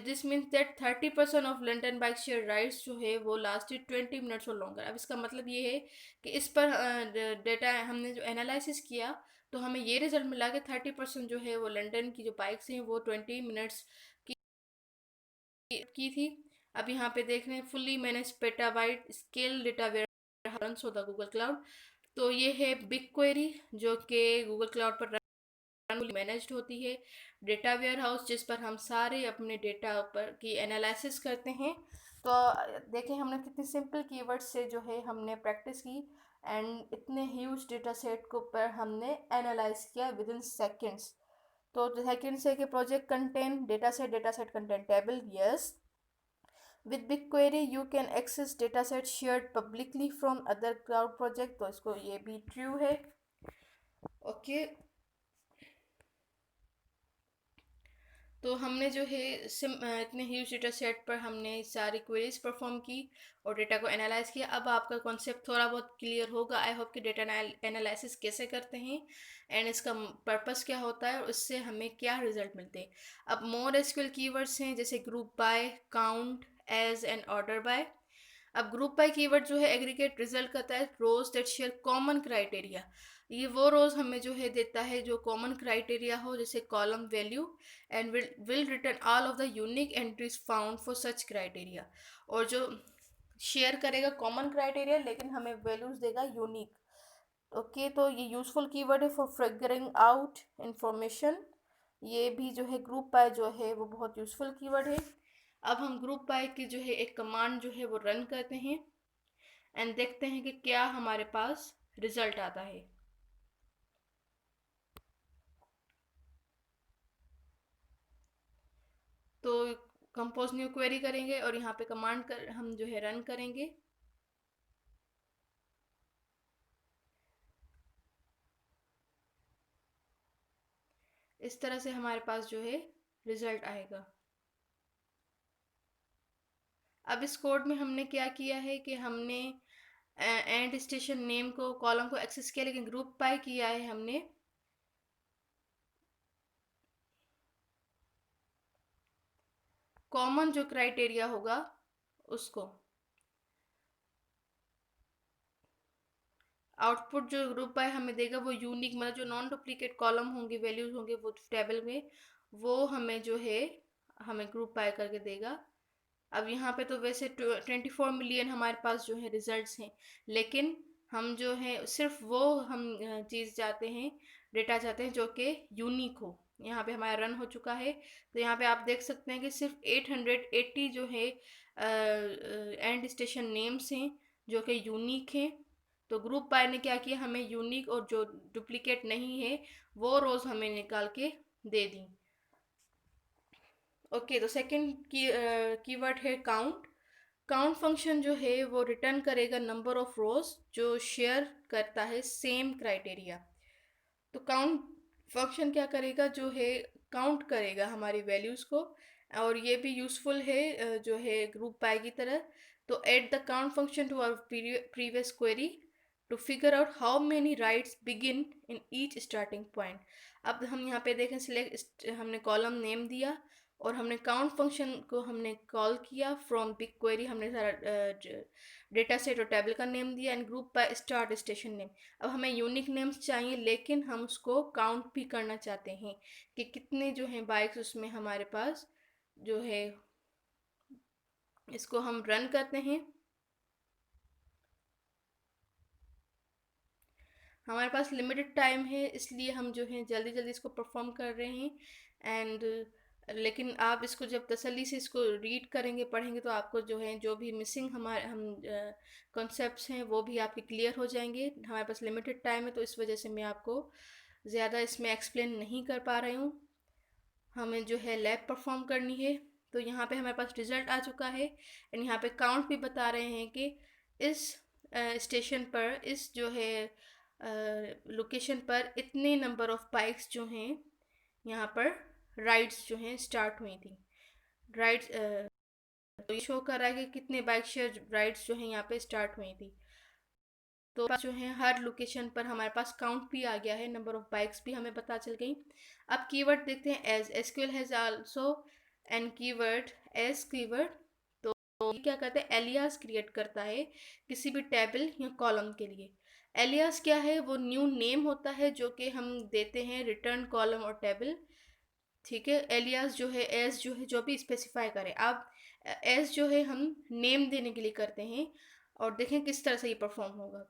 this means that 30% of London bike share rides जो है वो लास्टेड 20 मिनट्स और लॉन्गर। अब इसका मतलब ये है कि इस पर डेटा हमने जो एनालिसिस किया तो हमें ये रिजल्ट मिला कि 30% जो है वो लंदन की जो बाइक्स हैं वो 20 मिनट्स की थी। अब यहाँ पे देख रहे हैं fully manage petabyte scale data ware runs होता गूगल क्लाउड। तो ये है बिग क्वेरी जो कि गूगल क्लाउड पर मैनेज्ड होती है। डेटा वेयर हाउस जिस पर हम सारे अपने डेटा पर की एनालिसिस करते हैं। तो देखें हमने कितनी सिंपल कीवर्ड से जो है हमने प्रैक्टिस की एंड इतने ह्यूज डेटा सेट को पर हमने एनालाइज किया विद इन सेकेंड्स। तो सेकेंड से कि project content data set content table yes. With BigQuery you can access dataset shared publicly from other cloud project, तो इसको ये भी ट्रू है। ओके, तो हमने जो है इतने ह्यूज डेटा सेट पर हमने सारी क्वेरीज परफॉर्म की और डेटा को एनालाइज किया। अब आपका कॉन्सेप्ट थोड़ा बहुत क्लियर होगा आई होप कि डेटा एनालिसिस कैसे करते हैं एंड इसका पर्पस क्या होता है और उससे हमें क्या रिजल्ट मिलते हैं। अब मोर एसक्यूएल कीवर्ड्स हैं जैसे group by, count, as and order by. अब ग्रुप बाय कीवर्ड जो है एग्रीगेट रिजल्ट करता है rows that share common criteria. ये वो रोज हमें जो है देता है जो कॉमन क्राइटेरिया हो, जैसे column value and will return all of the unique entries found for such criteria. और जो शेयर करेगा कॉमन क्राइटेरिया लेकिन हमें वैल्यूज देगा यूनिक। ओके, तो ये यूजफुल कीवर्ड है फॉर फिगरिंग आउट इंफॉर्मेशन। ये भी जो है ग्रुप बाय जो है वो बहुत यूजफुल कीवर्ड है। अब हम ग्रुप बाय की जो है एक कमांड जो है वो रन करते हैं एंड देखते हैं कि क्या हमारे पास रिजल्ट आता है। तो कंपोज न्यू क्वेरी करेंगे और यहाँ पे कमांड कर हम जो है रन करेंगे। इस तरह से हमारे पास जो है रिजल्ट आएगा। अब इस कोड में हमने क्या किया है कि हमने एंड स्टेशन नेम को कॉलम को एक्सेस किया लेकिन ग्रुप बाय किया है हमने। कॉमन जो क्राइटेरिया होगा उसको आउटपुट जो ग्रुप बाय हमें देगा वो यूनिक मतलब जो नॉन डुप्लीकेट कॉलम होंगे वैल्यूज होंगे वो टेबल में वो हमें जो है हमें ग्रुप बाय करके देगा। अब यहाँ पे तो वैसे 24 मिलियन हमारे पास जो है रिजल्ट्स हैं लेकिन हम जो है सिर्फ वो हम चीज़ चाहते हैं, डेटा चाहते हैं जो कि यूनिक हो। यहाँ पे हमारा रन हो चुका है तो यहाँ पे आप देख सकते हैं कि सिर्फ 880 जो है एंड स्टेशन नेम्स हैं जो कि यूनिक हैं। तो ग्रुप बाय ने क्या किया, हमें यूनिक और जो डुप्लीकेट नहीं है वो रोज़ हमें निकाल के दे दी। ओके, तो सेकंड कीवर्ड है काउंट। काउंट फंक्शन जो है वो रिटर्न करेगा नंबर ऑफ रोज जो शेयर करता है सेम क्राइटेरिया। तो काउंट फंक्शन क्या करेगा, जो है काउंट करेगा हमारी वैल्यूज़ को और ये भी यूज़फुल है जो है ग्रुप बाय की तरह। तो add the count function to our previous query to figure out how many rides begin in each starting point. अब हम यहाँ पे देखें सिलेक्ट हमने कॉलम नेम दिया और हमने काउंट फंक्शन को हमने कॉल किया फ्रॉम बिग क्वेरी। हमने सारा डेटा सेट और टेबल का नेम दिया and group by start station name. अब हमें यूनिक नेम्स चाहिए लेकिन हम उसको काउंट भी करना चाहते हैं कि कितने जो हैं बाइक्स उसमें हमारे पास जो है। इसको हम रन करते हैं हमारे पास लिमिटेड टाइम है, इसलिए हम जो है जल्दी जल्दी इसको परफॉर्म कर रहे हैं। एंड लेकिन आप इसको जब तसल्ली से इसको रीड करेंगे, पढ़ेंगे, तो आपको जो है जो भी मिसिंग हमारे हम कॉन्सेप्ट्स हैं वो भी आपके क्लियर हो जाएंगे। हमारे पास लिमिटेड टाइम है, तो इस वजह से मैं आपको ज़्यादा इसमें एक्सप्लेन नहीं कर पा रही हूँ। हमें जो है लैब परफॉर्म करनी है। तो यहाँ पे हमारे पास रिज़ल्ट आ चुका है एंड यहाँ पे काउंट भी बता रहे हैं कि इस स्टेशन पर, इस जो है लोकेशन पर इतने नंबर ऑफ बाइक्स जो हैं यहाँ पर राइड्स जो हैं स्टार्ट हुई थी। राइड्स तो ये शो कर रहा है कि कितने बाइक शेयर राइड्स जो हैं यहाँ पे स्टार्ट हुई थी। तो जो है हर लोकेशन पर हमारे पास काउंट भी आ गया है, नंबर ऑफ बाइक्स भी हमें पता चल गई। अब कीवर्ड देखते हैं। As SQL has also an keyword as keyword. तो ये क्या करता है, एलियास क्रिएट करता है किसी भी टेबल या कॉलम के लिए। एलियास क्या है, वो न्यू नेम होता है जो कि हम देते हैं रिटर्न कॉलम और टेबल। ठीक है, एलियास जो है एज जो है जो भी स्पेसिफाई करें आप। एज जो है हम नेम देने के लिए करते हैं, और देखें किस तरह से ये परफॉर्म होगा।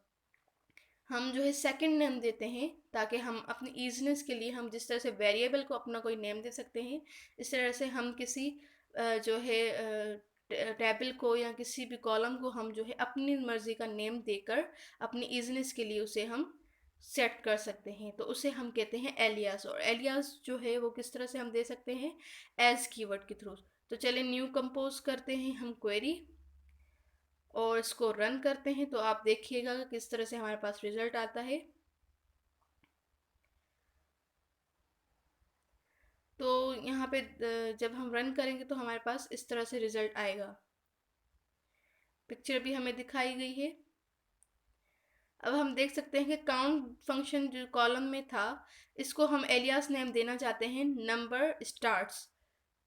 हम जो है सेकंड नेम देते हैं ताकि हम अपनी ईजीनेस के लिए, हम जिस तरह से वेरिएबल को अपना कोई नेम दे सकते हैं, इस तरह से हम किसी जो है टेबल को या किसी भी कॉलम को हम जो है अपनी मर्ज़ी का नेम देकर अपनी ईजीनेस के लिए उसे हम सेट कर सकते हैं। तो उसे हम कहते हैं एलियास। और एलियास जो है वो किस तरह से हम दे सकते हैं, एज कीवर्ड के थ्रू। तो चलिए न्यू कंपोज करते हैं हम क्वेरी और इसको रन करते हैं, तो आप देखिएगा किस तरह से हमारे पास रिजल्ट आता है। तो यहाँ पे जब हम रन करेंगे तो हमारे पास इस तरह से रिजल्ट आएगा। पिक्चर भी हमें दिखाई गई है। अब हम देख सकते हैं कि काउंट फंक्शन जो कॉलम में था, इसको हम एलियास नेम देना चाहते हैं नंबर स्टार्ट्स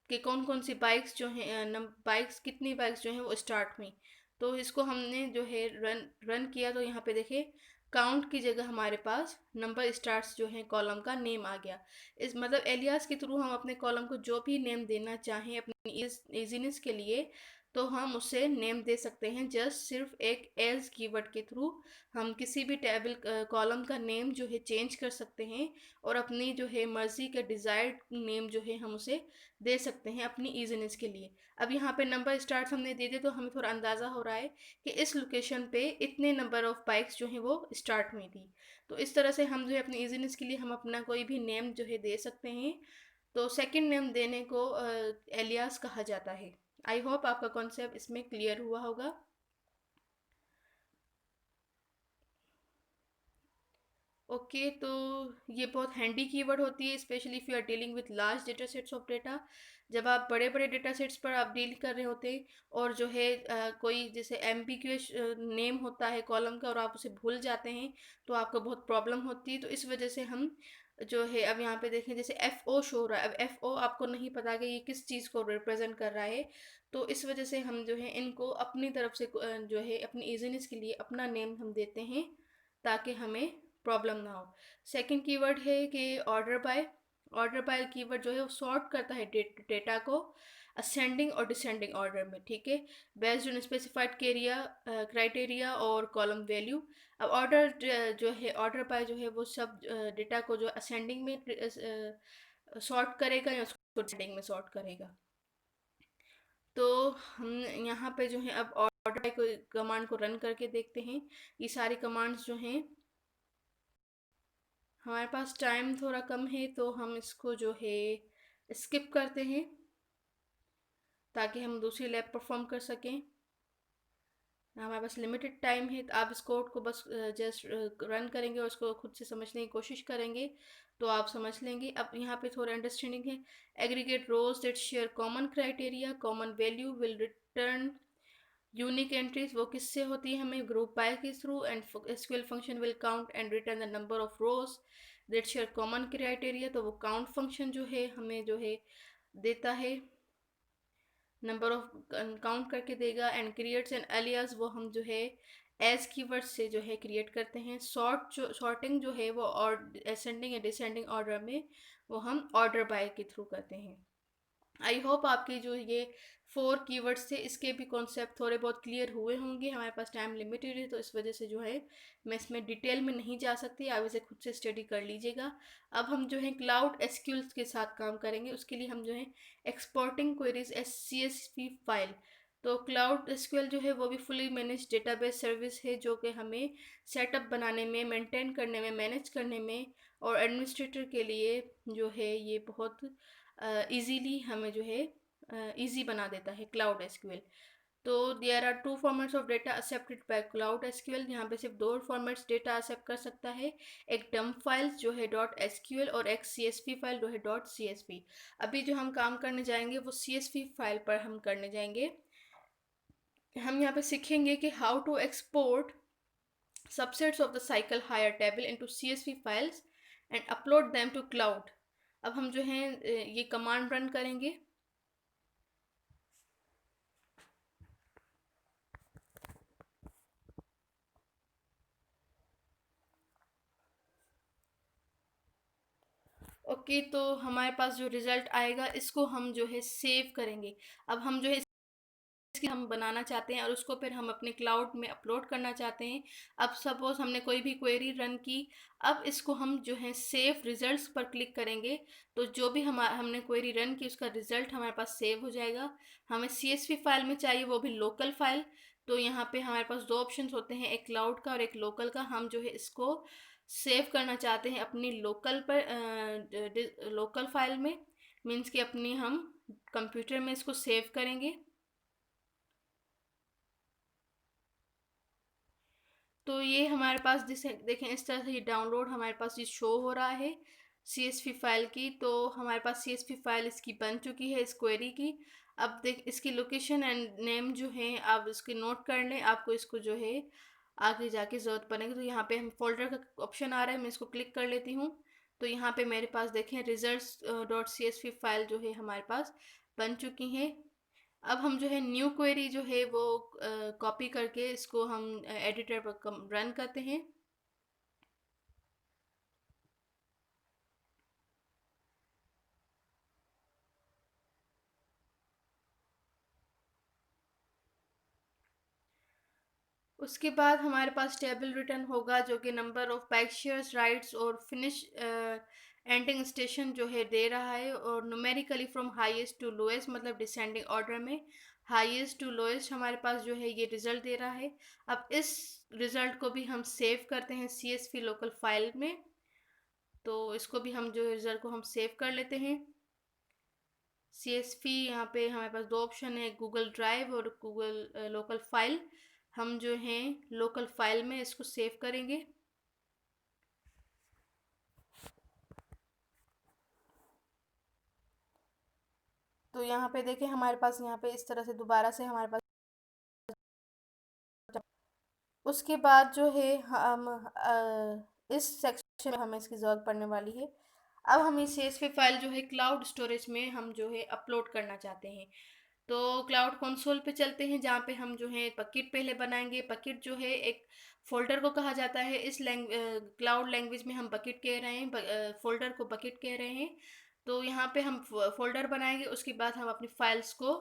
कि कौन कौन सी बाइक्स जो हैं, बाइक्स कितनी बाइक्स जो हैं वो स्टार्ट हुई। तो इसको हमने जो है रन किया, तो यहाँ पे देखिए काउंट की जगह हमारे पास नंबर स्टार्ट्स जो है कॉलम का नेम आ गया। इस मतलब एलियास के थ्रू हम अपने कॉलम को जो भी नेम देना चाहें अपनी इजीनेस के लिए, तो हम उसे नेम दे सकते हैं। जस्ट सिर्फ एक एज कीवर्ड के थ्रू हम किसी भी टेबल कॉलम का नेम जो है चेंज कर सकते हैं, और अपनी जो है मर्ज़ी का डिज़ायर्ड नेम जो है हम उसे दे सकते हैं अपनी ईजीनेस के लिए। अब यहाँ पे नंबर स्टार्ट हमने दे दिए, तो हमें थोड़ा अंदाज़ा हो रहा है कि इस लोकेशन पे इतने नंबर ऑफ बाइक्स जो हैं वो स्टार्ट हुई थी। तो इस तरह से हम जो है अपनी ईजीनेस के लिए हम अपना कोई भी नेम जो है दे सकते हैं। तो सेकंड नेम देने को एलियास कहा जाता है। आई होप आपका कॉन्सेप्ट इसमें क्लियर हुआ होगा। ओके, तो ये बहुत हैंडी कीवर्ड होती है, specially if you are dealing with large data sets of data. जब आप बड़े बड़े डेटा सेट्स पर आप डील कर रहे होते हैं, और जो है कोई जैसे एम्बिग्यूअस नेम होता है कॉलम का और आप उसे भूल जाते हैं, तो आपको बहुत प्रॉब्लम होती है। तो इस वजह से हम जो है, अब यहाँ पे देखें जैसे एफ ओ शो हो रहा है, अब एफ ओ आपको नहीं पता कि ये किस चीज़ को रिप्रेजेंट कर रहा है। तो इस वजह से हम जो है इनको अपनी तरफ से जो है अपनी इजीनेस के लिए अपना नेम हम देते हैं, ताकि हमें प्रॉब्लम ना हो। सेकंड कीवर्ड है कि order by. Order by keyword जो है वो सॉर्ट करता है डेटा को असेंडिंग और डिसेंडिंग ऑर्डर में। ठीक है, बेस्ड ऑन स्पेसिफाइड क्राइटेरिया और कॉलम वैल्यू। अब ऑर्डर जो है, ऑर्डर बाय जो है वो सब डेटा को जो असेंडिंग में सॉर्ट करेगा या उसको डिसेंडिंग में सॉर्ट करेगा। तो हम यहाँ पे जो है अब ऑर्डर बाय को कमांड को रन करके देखते हैं। ये सारी कमांड्स जो हैं, हमारे पास टाइम थोड़ा कम है तो हम इसको जो है स्किप करते हैं, ताकि हम दूसरी लैब परफॉर्म कर सकें। हमारे पास लिमिटेड टाइम है, तो आप इस कोड को बस जस्ट रन करेंगे और उसको खुद से समझने की कोशिश करेंगे, तो आप समझ लेंगे। अब यहाँ पे थोड़ा अंडरस्टैंडिंग है। Aggregate rows that share common criteria, common value will return unique entries. वो किससे होती है, हमें ग्रुप बाय के थ्रू। And SQL function will count and return the number of rows that share common criteria. तो वो काउंट फंक्शन जो है हमें जो है देता है, नंबर ऑफ काउंट करके देगा। एंड क्रिएट्स एन एलियास, वो हम जो है एज कीवर्ड से जो है क्रिएट करते हैं। सॉर्टिंग जो है वो और असेंडिंग या डिसेंडिंग ऑर्डर में वो हम ऑर्डर बाय के थ्रू करते हैं। आई होप आपके जो ये 4 कीवर्ड्स थे इसके भी कॉन्सेप्ट थोड़े बहुत क्लियर हुए होंगे। हमारे पास टाइम लिमिटेड है तो इस वजह से जो है मैं इसमें डिटेल में नहीं जा सकती, आप इसे खुद से स्टडी कर लीजिएगा। अब हम जो है क्लाउड एसक्यूएल के साथ काम करेंगे। उसके लिए हम जो है exporting queries S CSV file. तो क्लाउड एसक्यूएल जो है वो भी फुली मैनेज डेटाबेस सर्विस है, जो कि हमें सेटअप बनाने में, मेंटेन करने में, मैनेज करने में और एडमिनिस्ट्रेटर के लिए जो है ये बहुत इजीली हमें जो है इजी बना देता है क्लाउड एसक्यूएल। तो there are 2 formats of data accepted by Cloud SQL. यहाँ पे सिर्फ 2 फॉर्मेट्स डेटा एक्सेप्ट कर सकता है, एक डम्प फाइल जो है डॉट एसक्यूएल और एक CSV फाइल जो है डॉट CSV। अभी जो हम काम करने जाएंगे वो CSV फाइल पर हम करने जाएंगे। हम यहाँ पे सीखेंगे कि how to export subsets of the cycle hire table into CSV files and upload them to cloud। अब हम जो है ये कमांड रन करेंगे। ओके, तो हमारे पास जो रिजल्ट आएगा इसको हम जो है सेव करेंगे। अब हम जो है इसकी हम बनाना चाहते हैं और उसको फिर हम अपने क्लाउड में अपलोड करना चाहते हैं। अब सपोज हमने कोई भी क्वेरी रन की, अब इसको हम जो है सेव रिजल्ट्स पर क्लिक करेंगे तो जो भी हमने क्वेरी रन की उसका रिजल्ट हमारे पास सेव हो जाएगा। हमें CSV फाइल में चाहिए, वो भी लोकल फाइल। तो यहाँ पे हमारे पास 2 ऑप्शंस होते हैं, एक क्लाउड का और एक लोकल का। हम जो है इसको सेव करना चाहते हैं अपनी लोकल पर, लोकल फाइल में, मीन्स कि अपनी हम कंप्यूटर में इसको सेव करेंगे। तो ये हमारे पास जिसे देखें इस तरह से ये डाउनलोड हमारे पास ये शो हो रहा है CSV फाइल की। तो हमारे पास CSV फाइल इसकी बन चुकी है इस क्वेरी की। अब देख इसकी लोकेशन एंड नेम जो है आप इसके नोट कर लें, आपको इसको जो है आगे जाके ज़रूरत पड़ेगी। तो यहाँ पे हम फोल्डर का ऑप्शन आ रहा है, मैं इसको क्लिक कर लेती हूँ। तो यहाँ पे मेरे पास देखें रिजल्ट्स डॉट CSV फाइल जो है हमारे पास बन चुकी हैं। अब हम जो है न्यू क्वेरी जो है वो कॉपी करके इसको हम एडिटर पर रन करते हैं। उसके बाद हमारे पास टेबल रिटर्न होगा जो कि number of bike shares, rides और फिनिश एंडिंग स्टेशन जो है दे रहा है, और numerically from highest to lowest, मतलब डिसेंडिंग ऑर्डर में हाईएस्ट टू लोएस्ट हमारे पास जो है ये रिजल्ट दे रहा है। अब इस रिजल्ट को भी हम सेव करते हैं CSV लोकल फाइल में। तो इसको भी हम जो रिजल्ट को हम सेव कर लेते हैं CSV। यहाँ पे हमारे पास 2 ऑप्शन है, गूगल ड्राइव और गूगल लोकल फाइल। हम जो हैं लोकल फाइल में इसको सेव करेंगे। तो यहाँ पे देखें हमारे पास यहाँ पे इस तरह से दोबारा से हमारे पास उसके बाद जो है हम इस सेक्शन में हमें इसकी ज़रूरत पड़ने वाली है। अब हम ये CSV फाइल जो है क्लाउड स्टोरेज में हम जो है अपलोड करना चाहते हैं। तो क्लाउड कंसोल पे चलते हैं, जहाँ पे हम जो है बकेट पहले बनाएंगे। बकेट जो है एक फोल्डर को कहा जाता है, इस क्लाउड लैंग्वेज में हम बकेट कह रहे हैं, फोल्डर को बकेट कह रहे हैं। तो यहाँ पे हम फोल्डर बनाएंगे, उसके बाद हम अपनी फाइल्स को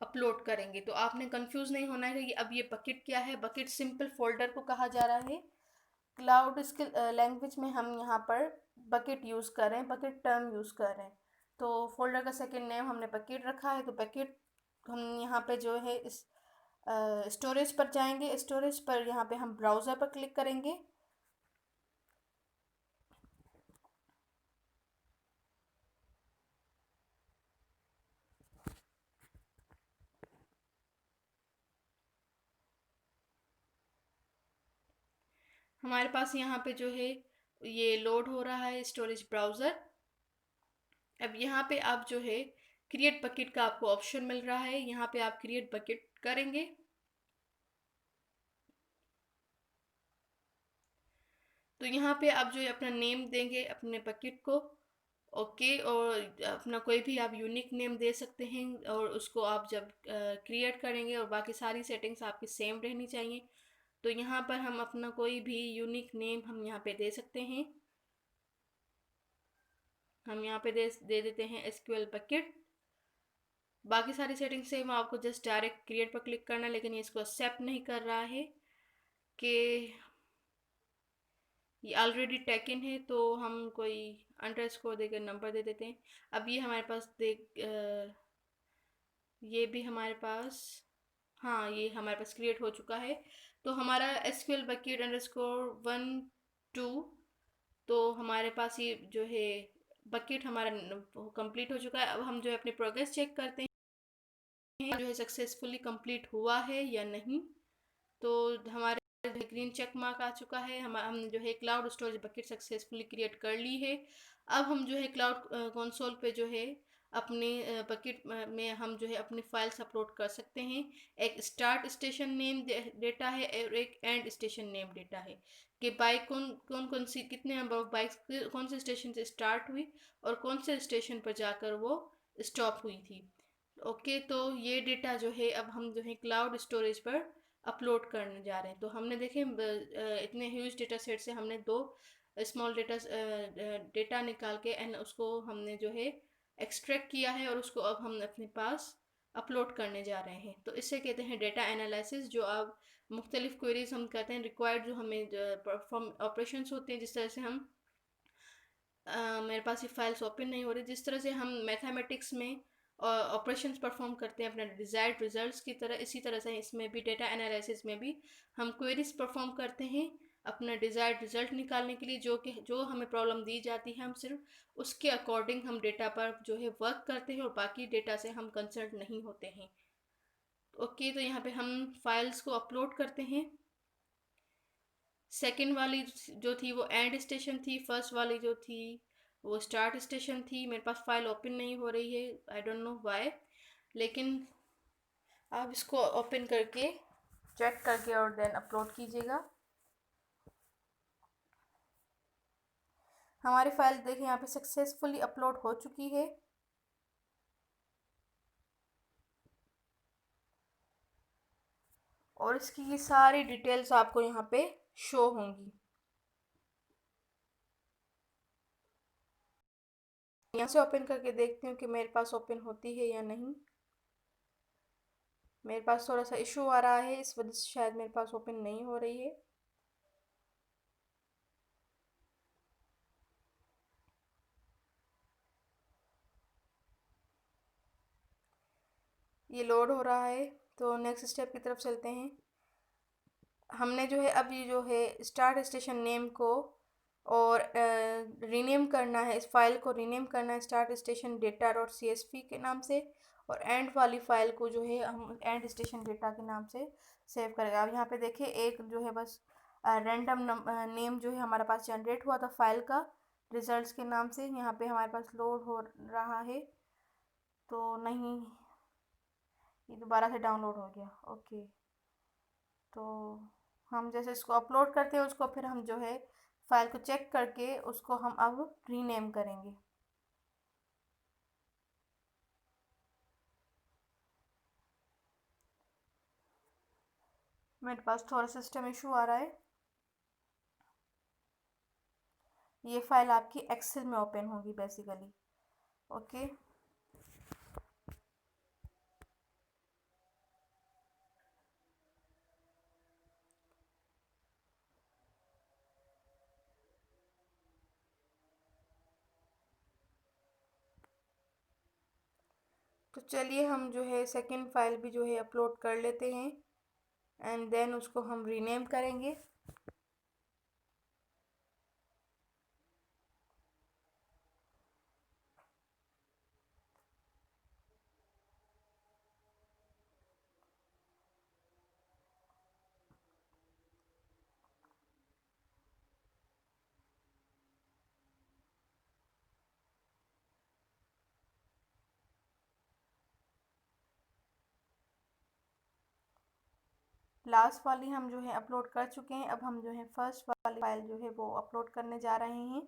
अपलोड करेंगे। तो आपने कंफ्यूज नहीं होना है कि अब ये बकेट क्या है। बकेट सिंपल फोल्डर को कहा जा रहा है। क्लाउड इसके लैंग्वेज में हम यहाँ पर बकेट यूज़ कर रहे हैं, बकेट टर्म यूज़ कर रहे हैं। तो फोल्डर का सेकंड नेम हमने बकेट रखा है। तो बकेट हम यहाँ पे जो है इस स्टोरेज पर जाएंगे। स्टोरेज पर यहाँ पे हम ब्राउज़र पर क्लिक करेंगे। हमारे पास यहाँ पे जो है ये लोड हो रहा है स्टोरेज ब्राउज़र। अब यहाँ पे आप जो है क्रिएट बकेट का आपको ऑप्शन मिल रहा है, यहाँ पे आप क्रिएट बकेट करेंगे। तो यहाँ पे आप जो है अपना नेम देंगे अपने बकेट को। ओके, और अपना कोई भी आप यूनिक नेम दे सकते हैं, और उसको आप जब क्रिएट करेंगे और बाकी सारी सेटिंग्स आपकी सेम रहनी चाहिए। तो यहाँ पर हम अपना कोई भी यूनिक नेम हम यहाँ पे दे सकते हैं। हम यहाँ पे दे देते हैं SQL बकेट। बाकी सारी सेटिंग सेम, आपको जस्ट डायरेक्ट क्रिएट पर क्लिक करना है, लेकिन ये इसको एक्सेप्ट नहीं कर रहा है कि ये ऑलरेडी टेकन है। तो हम कोई अंडरस्कोर देकर नंबर दे देते हैं। अब ये हमारे पास ये भी हमारे पास, हाँ ये हमारे पास क्रिएट हो चुका है। तो हमारा एसक्यूएल बकेट अंडरस्कोर 1 2, तो हमारे पास ये जो है बकेट हमारा कंप्लीट हो चुका है। अब हम जो है अपनी प्रोग्रेस चेक करते हैं जो है सक्सेसफुली कंप्लीट हुआ है या नहीं। तो हमारे ग्रीन चेक मार्क आ चुका है। हम जो है cloud storage bucket successfully create कर ली है। अब हम जो है क्लाउड कंसोल पे जो है अपने बकेट में हम जो है अपनी फाइल्स अपलोड कर सकते हैं। एक स्टार्ट स्टेशन नेम डेटा है और एक एंड स्टेशन नेम डेटा है कि बाइक कौन सी, कितने नंबर ऑफ बाइक्स कौन से स्टेशन से स्टार्ट हुई और कौन से स्टेशन पर जाकर वो स्टॉप हुई थी। ओके, तो ये डेटा जो है अब हम जो है क्लाउड स्टोरेज पर अपलोड करने जा रहे हैं। तो हमने देखे इतने ह्यूज डेटा सेट से हमने दो स्मॉल डेटा निकाल के एंड उसको हमने जो है एक्सट्रैक्ट किया है और उसको अब हम अपने पास अपलोड करने जा रहे हैं। तो इसे कहते हैं डेटा एनालिसिस। जो अब मुख्तलिफ क्वेरीज हम करते हैं रिक्वायर्ड, जो हमें परफॉर्म ऑपरेशंस होते हैं, जिस तरह से हम मेरे पास ये फाइल्स ओपन नहीं हो रही, जिस तरह से हम मैथमेटिक्स में ऑपरेशंस परफॉर्म करते हैं अपने डिज़ायर्ड रिजल्ट्स की तरह, इसी तरह से इसमें भी डेटा एनालिसिस में भी हम क्वेरीज परफॉर्म करते हैं अपना डिज़ायर्ड रिजल्ट निकालने के लिए। जो हमें प्रॉब्लम दी जाती है हम सिर्फ उसके अकॉर्डिंग हम डेटा पर जो है वर्क करते हैं और बाकी डेटा से हम कंसर्न नहीं होते हैं। ओके, तो यहाँ पे हम फाइल्स को अपलोड करते हैं। सेकंड वाली जो थी वो एंड स्टेशन थी, फर्स्ट वाली जो थी वो स्टार्ट स्टेशन थी। मेरे पास फाइल ओपन नहीं हो रही है, आई डोंट नो व्हाई, लेकिन आप इसको ओपन करके चेक करके और देन अपलोड कीजिएगा। हमारी फाइल देखिए यहाँ पे सक्सेसफुली अपलोड हो चुकी है। और इसकी ये सारी डिटेल्स आपको यहाँ पे शो होंगी। यहाँ से ओपन करके देखती हूँ कि मेरे पास ओपन होती है या नहीं। मेरे पास थोड़ा सा इशू आ रहा है, इस वजह से शायद मेरे पास ओपन नहीं हो रही है। ये लोड हो रहा है, तो नेक्स्ट स्टेप की तरफ चलते हैं। हमने जो है अब ये जो है स्टार्ट स्टेशन नेम को और रीनेम करना है, इस फाइल को रीनेम करना है start station data dot CSV के नाम से, और एंड वाली फाइल को जो है हम एंड स्टेशन डेटा के नाम से सेव करेगा। अब यहाँ पे देखिए एक जो है बस रैंडम नेम जो है हमारे पास जनरेट हुआ था फाइल का रिजल्ट्स के नाम से, यहाँ पे हमारे पास लोड हो रहा है। तो नहीं, ये दोबारा से डाउनलोड हो गया। ओके, तो हम जैसे इसको अपलोड करते हैं उसको फिर हम जो है फाइल को चेक करके उसको हम अब रीनेम करेंगे। मेरे पास थोड़ा सिस्टम इशू आ रहा है। ये फाइल आपकी एक्सेल में ओपन होगी बेसिकली। ओके, तो चलिए हम जो है सेकंड फाइल भी जो है अपलोड कर लेते हैं एंड देन उसको हम रीनेम करेंगे। लास्ट वाली हम जो है अपलोड कर चुके हैं। अब हम जो है फर्स्ट वाली फाइल जो है वो अपलोड करने जा रहे हैं।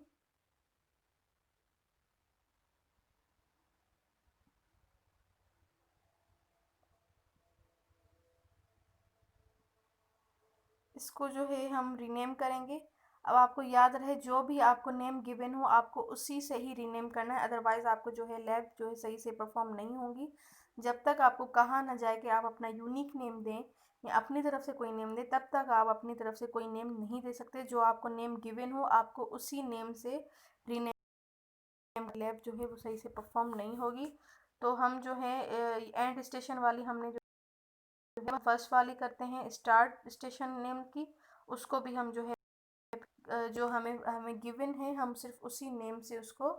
इसको जो है हम रीनेम करेंगे। अब आपको याद रहे, जो भी आपको नेम गिवन हो आपको उसी से ही रीनेम करना है, अदरवाइज़ आपको जो है लैब जो है सही से परफॉर्म नहीं होगी। जब तक आपको कहा ना जाए कि आप अपना यूनिक नेम दें या अपनी तरफ से कोई नेम दें, तब तक आप अपनी तरफ से कोई नेम नहीं दे सकते। जो आपको नेम गिवन हो आपको उसी नेम से रीनेम, लैब जो है वो सही से परफॉर्म नहीं होगी। तो हम जो है एंड स्टेशन वाली हमने जो है फर्स्ट वाली करते हैं, स्टार्ट स्टेशन नेम की, उसको भी हम जो है जो हमें हमें गिवन है हम सिर्फ उसी नेम से उसको